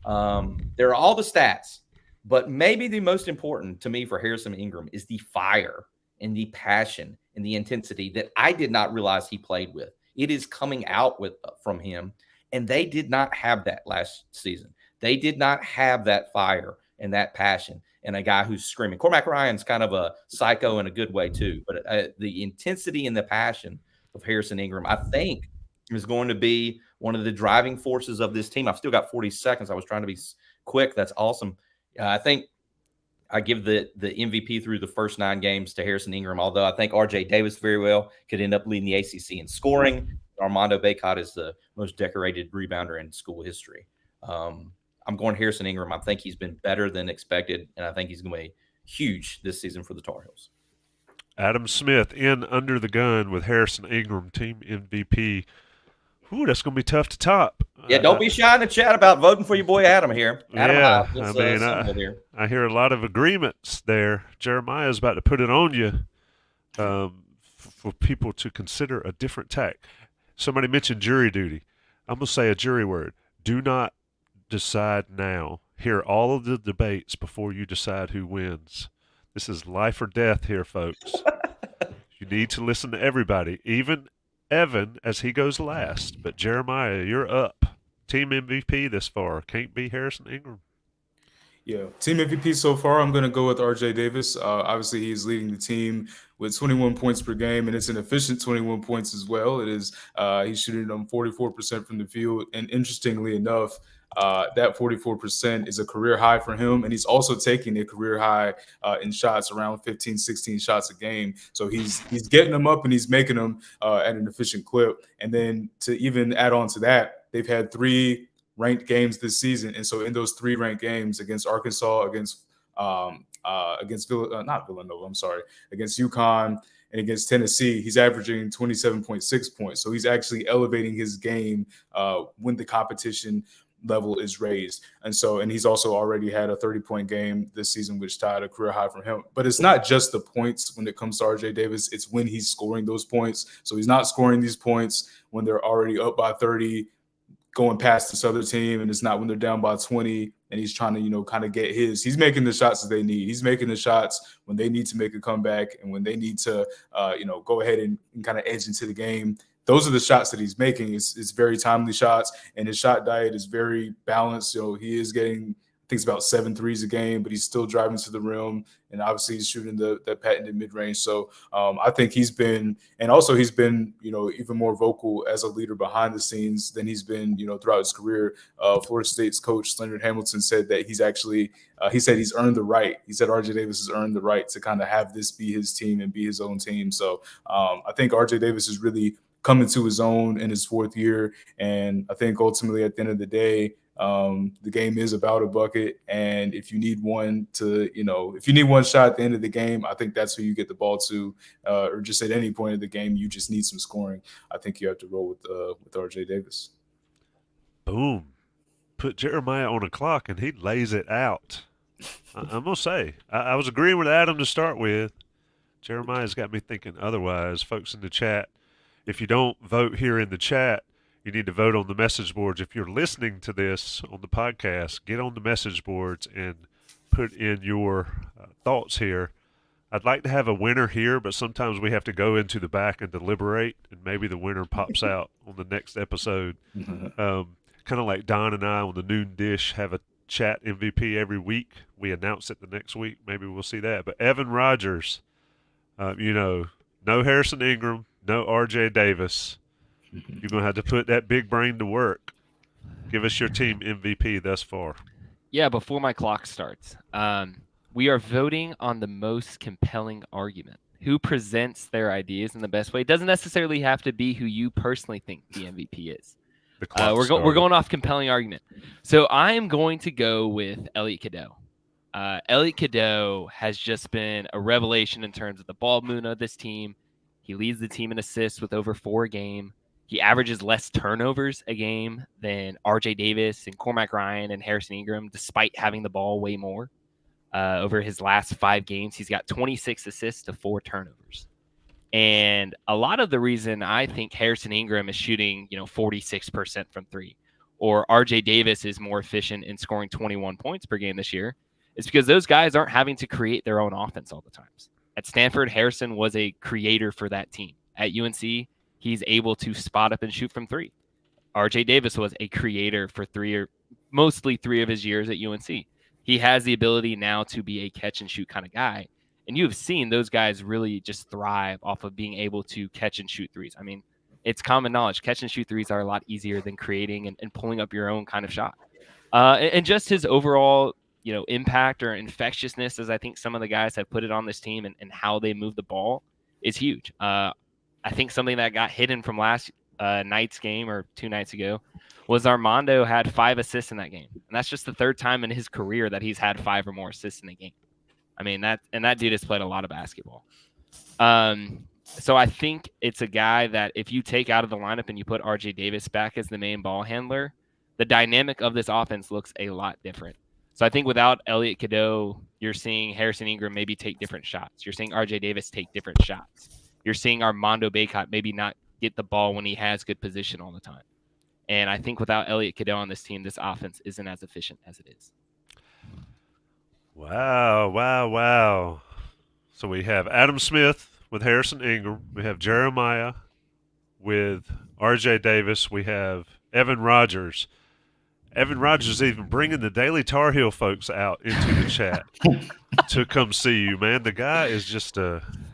There are all the stats, but maybe the most important to me for Harrison Ingram is the fire and the passion and the intensity that I did not realize he played with. It is coming out from him, and they did not have that last season. They did not have that fire and that passion and a guy who's screaming. Cormac Ryan's kind of a psycho in a good way too, but the intensity and the passion of Harrison Ingram, I think, is going to be one of the driving forces of this team. I've still got 40 seconds. I was trying to be quick. That's awesome. I think I give the MVP through the first 9 games to Harrison Ingram, although I think RJ Davis very well could end up leading the ACC in scoring. Armando Bacot is the most decorated rebounder in school history. I'm going Harrison Ingram. I think he's been better than expected, and I think he's going to be huge this season for the Tar Heels. Adam Smith in under the gun with Harrison Ingram, team MVP. Ooh, that's going to be tough to top. Yeah, don't be shy in the chat about voting for your boy Adam here. Adam I hear a lot of agreements there. Jeremiah's about to put it on you for people to consider a different tack. Somebody mentioned jury duty. I'm going to say a jury word. Do not decide now. Hear all of the debates before you decide who wins. This is life or death here, folks. You need to listen to everybody, even Evan as he goes last. But Jeremiah, you're up. Team MVP this far. Can't be Harrison Ingram. Yeah, team MVP so far, I'm going to go with RJ Davis. Obviously, he's leading the team with 21 points per game, and it's an efficient 21 points as well. It is he's shooting them 44% from the field, and interestingly enough, that 44% is a career high for him, and he's also taking a career high in shots, around 15, 16 shots a game. So he's getting them up and he's making them at an efficient clip. And then to even add on to that, they've had 3 ranked games this season, and so in those 3 ranked games against Arkansas, against against UConn, and against Tennessee, he's averaging 27.6 points. So he's actually elevating his game when the competition level is raised. And he's also already had a 30-point game this season, which tied a career high from him. But it's not just the points when it comes to RJ Davis, it's when he's scoring those points. So he's not scoring these points when they're already up by 30, going past this other team, and it's not when they're down by 20 and he's trying to, kind of get his. He's making the shots that they need. He's making the shots when they need to make a comeback and when they need to, go ahead and kind of edge into the game. Those are the shots that he's making. It's very timely shots, and his shot diet is very balanced. He is getting, I think it's about 7 threes a game, but he's still driving to the rim, and obviously he's shooting the patented mid-range. So I think he's been even more vocal as a leader behind the scenes than he's been, throughout his career. Florida State's coach Leonard Hamilton said that he's actually he's earned the right. He said RJ Davis has earned the right to kind of have this be his team and be his own team. So I think RJ Davis is really coming to his own in his 4th year, and I think ultimately at the end of the day, the game is about a bucket, and if you need one shot at the end of the game, I think that's who you get the ball to, or just at any point of the game, you just need some scoring. I think you have to roll with RJ Davis. Boom. Put Jeremiah on a clock, and he lays it out. I'm going to say, I was agreeing with Adam to start with. Jeremiah's got me thinking otherwise. Folks in the chat, if you don't vote here in the chat, you need to vote on the message boards. If you're listening to this on the podcast, get on the message boards and put in your thoughts here. I'd like to have a winner here, but sometimes we have to go into the back and deliberate, and maybe the winner pops out on the next episode. Kind of like Don and I on the Noon Dish have a chat MVP every week. We announce it the next week. Maybe we'll see that. But Evan Rogers, no Harrison Ingram, no RJ Davis. You're going to have to put that big brain to work. Give us your team MVP thus far. Yeah, before my clock starts, we are voting on the most compelling argument. Who presents their ideas in the best way? It doesn't necessarily have to be who you personally think the MVP is. We're going off compelling argument. So I am going to go with Elliot Cadeau. Elliot Cadeau has just been a revelation in terms of the ball movement of this team. He leads the team in assists with over 4 a game. He averages less turnovers a game than RJ Davis and Cormac Ryan and Harrison Ingram, despite having the ball way more. Over his last 5 games, he's got 26 assists to 4 turnovers. And a lot of the reason I think Harrison Ingram is shooting, 46% from 3, or RJ Davis is more efficient in scoring 21 points per game this year, is because those guys aren't having to create their own offense all the times. At Stanford, Harrison was a creator for that team. At UNC, he's able to spot up and shoot from 3. RJ Davis was a creator for 3, or mostly 3 of his years at UNC. He has the ability now to be a catch and shoot kind of guy. And you have seen those guys really just thrive off of being able to catch and shoot threes. I mean, it's common knowledge. Catch and shoot threes are a lot easier than creating and pulling up your own kind of shot. And just his overall, impact or infectiousness, as I think some of the guys have put it on this team, and how they move the ball is huge. I think something that got hidden from last night's game, or 2 nights ago, was Armando had 5 assists in that game. And that's just the 3rd time in his career that he's had 5 or more assists in a game. I mean, that dude has played a lot of basketball. So I think it's a guy that if you take out of the lineup and you put RJ Davis back as the main ball handler, the dynamic of this offense looks a lot different. So I think without Elliot Cadeau, you're seeing Harrison Ingram maybe take different shots. You're seeing RJ Davis take different shots. You're seeing Armando Bacot maybe not get the ball when he has good position all the time. And I think without Elliot Cadeau on this team, this offense isn't as efficient as it is. Wow. So we have Adam Smith with Harrison Ingram. We have Jeremiah with R.J. Davis. We have Evan Rogers. Evan Rogers is even bringing the Daily Tar Heel folks out into the chat to come see you, man. The guy is just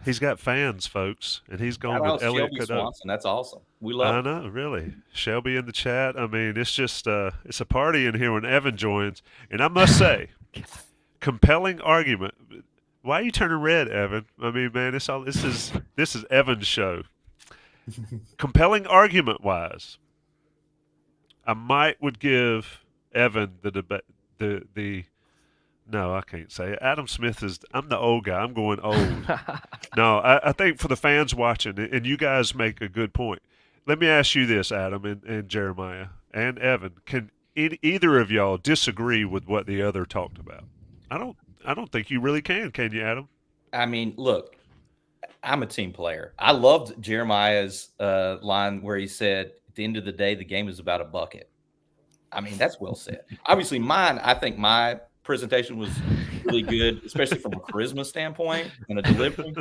he's got fans, folks, and he's going with Elliot Shelby Cadeau. Swanson. That's awesome. We love it. I know, really. Shelby in the chat. I mean, it's just it's a party in here when Evan joins. And I must say, compelling argument. Why are you turning red, Evan? I mean, man, this is Evan's show. Compelling argument wise, I would give Evan the debate. No, I can't say it. Adam Smith I'm the old guy. I'm going old. No, I think for the fans watching, and you guys make a good point. Let me ask you this, Adam and Jeremiah and Evan. Can either of y'all disagree with what the other talked about? I don't think you really can you, Adam? I mean, look, I'm a team player. I loved Jeremiah's line where he said, at the end of the day, the game is about a bucket. I mean, that's well said. Obviously, I think my presentation was really good, especially from a charisma standpoint and a delivery.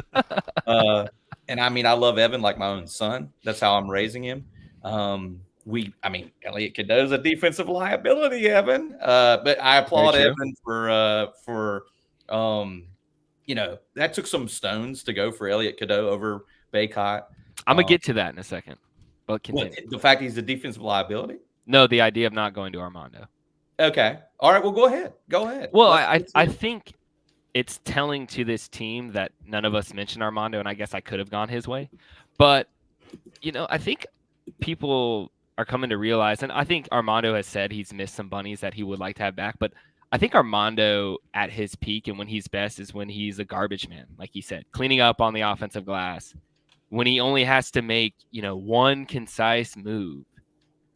And I mean, I love Evan like my own son. That's how I'm raising him. Elliot Cadeau is a defensive liability, Evan. But I applaud Evan for that took some stones to go for Elliot Cadeau over Bacot. I'm gonna get to that in a second, but continue. The fact he's a defensive liability? No, the idea of not going to Armando. Okay. All right. Well, go ahead. Well, I think it's telling to this team that none of us mentioned Armando, and I guess I could have gone his way. But, I think people are coming to realize, and I think Armando has said he's missed some bunnies that he would like to have back, but I think Armando at his peak and when he's best is when he's a garbage man, like he said, cleaning up on the offensive glass, when he only has to make, one concise move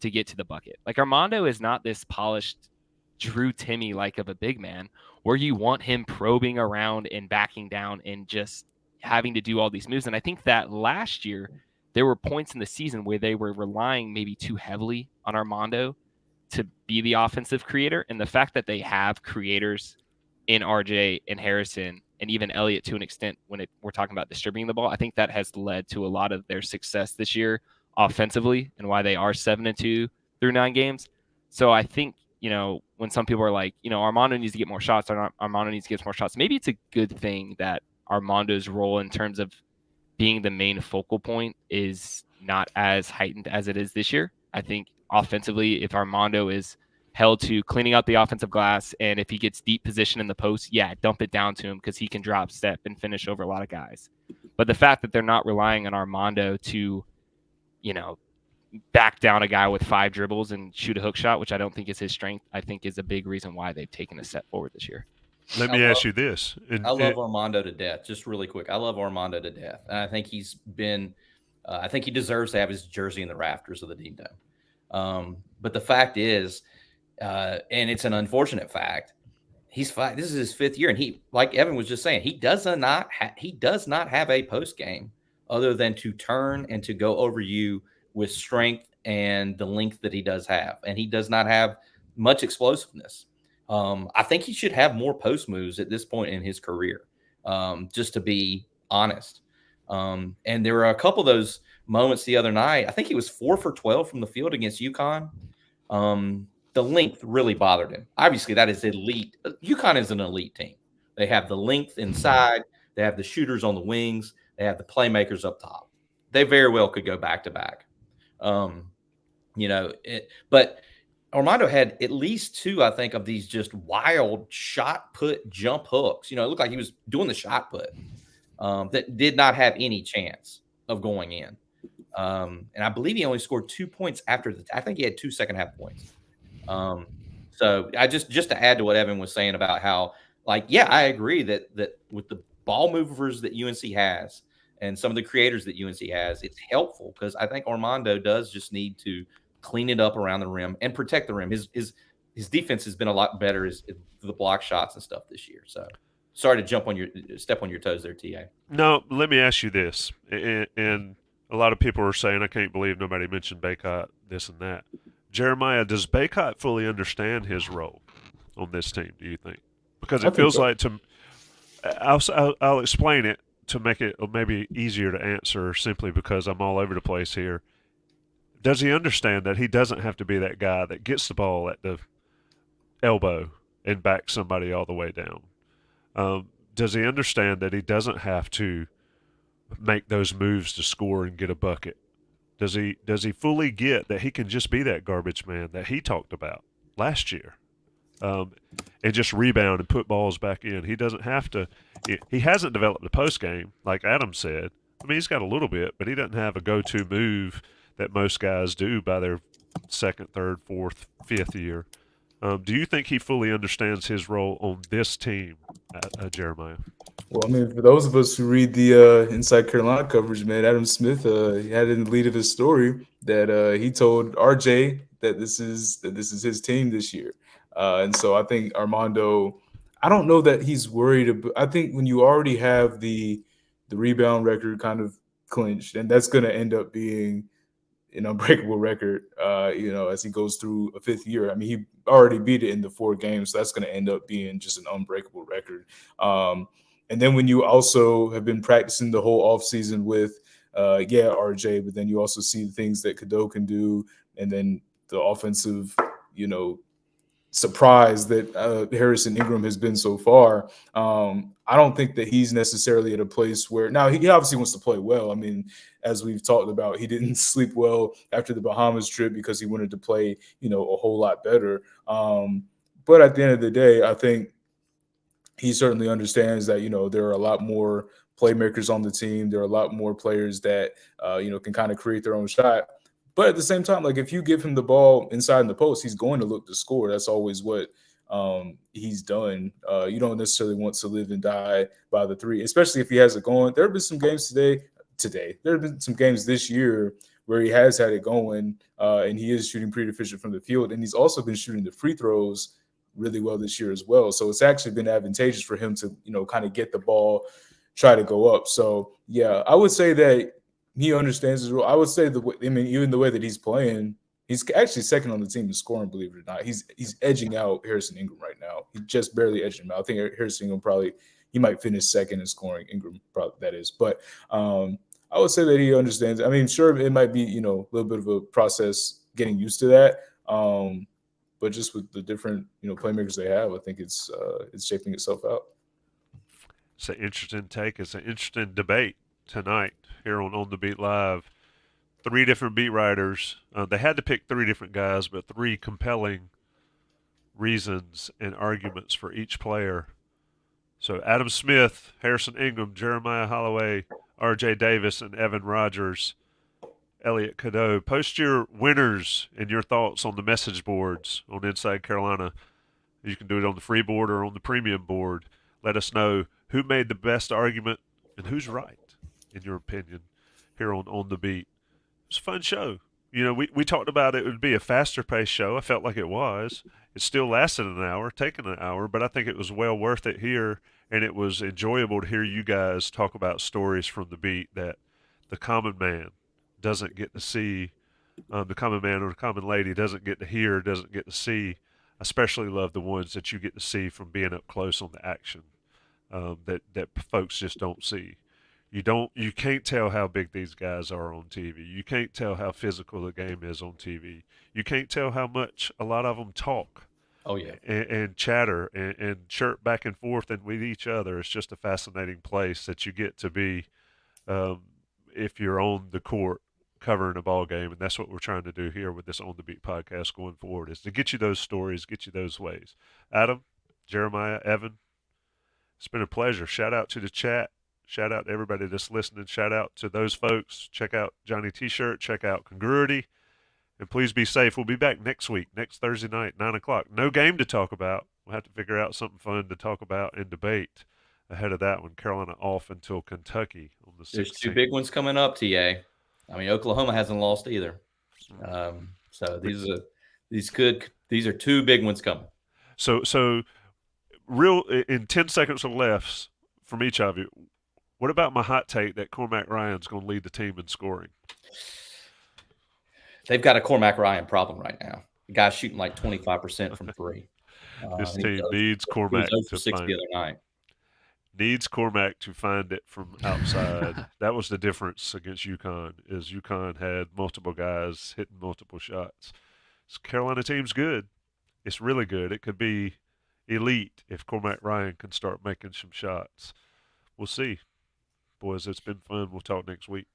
to get to the bucket. Like Armando is not this polished Drew Timmy like of a big man where you want him probing around and backing down and just having to do all these moves. And I think that last year there were points in the season where they were relying maybe too heavily on Armando to be the offensive creator. And the fact that they have creators in RJ and Harrison and even Elliott to an extent when we're talking about distributing the ball, I think that has led to a lot of their success this year offensively and why they are 7-2 through 9 games. So I think, when some people are like, Armando needs to get more shots, or Armando needs to get more shots, maybe it's a good thing that Armando's role in terms of being the main focal point is not as heightened as it is this year. I think offensively, if Armando is held to cleaning out the offensive glass and if he gets deep position in the post, dump it down to him because he can drop, step, and finish over a lot of guys. But the fact that they're not relying on Armando to, back down a guy with 5 dribbles and shoot a hook shot, which I don't think is his strength, I think is a big reason why they've taken a step forward this year. Let me ask you this. I love Armando to death. Just really quick. I love Armando to death. And I think he's been I think he deserves to have his jersey in the rafters of the Dean Dome. But the fact is, and it's an unfortunate fact, this is his 5th year. And he, like Evan was just saying, he does not have a post game other than to turn and to go over you with strength and the length that he does have. And he does not have much explosiveness. I think he should have more post moves at this point in his career, just to be honest. And there were a couple of those moments the other night. I think he was 4 for 12 from the field against UConn. The length really bothered him. Obviously, that is elite. UConn is an elite team. They have the length inside. They have the shooters on the wings. They have the playmakers up top. They very well could go back to back. But Armando had at least 2, I think, of these just wild shot put jump hooks. It looked like he was doing the shot put that did not have any chance of going in. And I believe he only scored 2 points after I think he had 2 second half points. So I just to add to what Evan was saying about how, I agree that with the ball movers that UNC has and some of the creators that UNC has, it's helpful because I think Armando does just need to clean it up around the rim and protect the rim. His defense has been a lot better for the block shots and stuff this year. So sorry to step on your toes there, TA. No, let me ask you this, and A lot of people are saying, I can't believe nobody mentioned Bacot, this and that. Jeremiah, does Bacot fully understand his role on this team, do you think? Because I it think feels so. like I'll explain it to make it maybe easier to answer simply because I'm all over the place here. Does he understand that he doesn't have to be that guy that gets the ball at the elbow and backs somebody all the way down? Does he understand that he doesn't have to make those moves to score and get a bucket? Does he fully get that he can just be that garbage man that he talked about last year, um, and just rebound and put balls back in? He doesn't have to. He hasn't developed the post game like Adam said. I mean, he's got a little bit, but he doesn't have a go-to move that most guys do by their second, third, fourth, fifth year. Do you think he fully understands his role on this team, Jeremiah? Well, I mean, for those of us who read the Inside Carolina coverage, man, Adam Smith he had in the lead of his story that he told RJ that this is his team this year, and so I think Armando. I don't know that he's worried about. I think when you already have the rebound record kind of clinched, and that's going to end up being an unbreakable record, as he goes through a fifth year. I mean, he already beat it in the 4 games, so that's going to end up being just an unbreakable record. And then when you also have been practicing the whole offseason with, RJ, but then you also see the things that Cadeau can do, and then the offensive, surprise that Harrison Ingram has been so far. I don't think that he's necessarily at a place where now he obviously wants to play well. I mean, as we've talked about, he didn't sleep well after the Bahamas trip because he wanted to play, a whole lot better. But at the end of the day, I think he certainly understands that, there are a lot more playmakers on the team. There are a lot more players that, can kind of create their own shot. But at the same time, like if you give him the ball inside in the post, he's going to look to score. That's always what he's done. You don't necessarily want to live and die by the three, especially if he has it going. There have been some games today. There have been some games this year where he has had it going, and he is shooting pretty efficient from the field. And he's also been shooting the free throws really well this year as well. So it's actually been advantageous for him to, kind of get the ball, try to go up. So yeah, I would say that he understands his role. I would say even the way that he's playing, he's actually second on the team in scoring, believe it or not. He's edging out Harrison Ingram right now. He just barely edging him out. I think Harrison Ingram he might finish second in scoring. Ingram probably that is, but I would say that he understands. I mean, sure, it might be a little bit of a process getting used to that. But just with the different playmakers they have, I think it's shaping itself out. It's an interesting take. It's an interesting debate tonight here on the Beat Live. 3 different beat writers. They had to pick 3 different guys, but 3 compelling reasons and arguments for each player. So Adam Smith, Harrison Ingram, Jeremiah Holloway, R.J. Davis, and Evan Rogers. Elliot Cadeau, post your winners and your thoughts on the message boards on Inside Carolina. You can do it on the free board or on the premium board. Let us know who made the best argument and who's right, in your opinion, here on the Beat. It's a fun show. We talked about it would be a faster paced show. I felt like it was. It still lasted an hour, taking an hour, but I think it was well worth it here, and it was enjoyable to hear you guys talk about stories from the Beat that the common man doesn't get to see, the common man or the common lady doesn't get to hear, doesn't get to see. I especially love the ones that you get to see from being up close on the action, that folks just don't see. You can't tell how big these guys are on TV. You can't tell how physical the game is on TV. You can't tell how much a lot of them talk. Oh yeah, and chatter and chirp back and forth and with each other. It's just a fascinating place that you get to be, if you're on the court covering a ball game, and that's what we're trying to do here with this On the Beat podcast going forward, is to get you those stories, get you those ways. Adam, Jeremiah, Evan, it's been a pleasure. Shout out to the chat. Shout out to everybody that's listening. Shout out to those folks. Check out Johnny T-Shirt. Check out Congruity. And please be safe. We'll be back next week, next Thursday night, 9 o'clock. No game to talk about. We'll have to figure out something fun to talk about and debate ahead of that one. Carolina off until Kentucky on the 16th. There's 2 big ones coming up, TA. I mean, Oklahoma hasn't lost either. So these are 2 big ones coming. So real in 10 seconds or less from each of you, What about my hot take that Cormac Ryan's going to lead the team in scoring? They've got a Cormac Ryan problem right now. The guy's shooting like 25% from three. This and team needs he Cormac was 0 to for 6 find the other night. needs Cormac to find it from outside. That was the difference against UConn. Is UConn had multiple guys hitting multiple shots. This Carolina team's good. It's really good. It could be elite if Cormac Ryan can start making some shots. We'll see. Boys, it's been fun. We'll talk next week.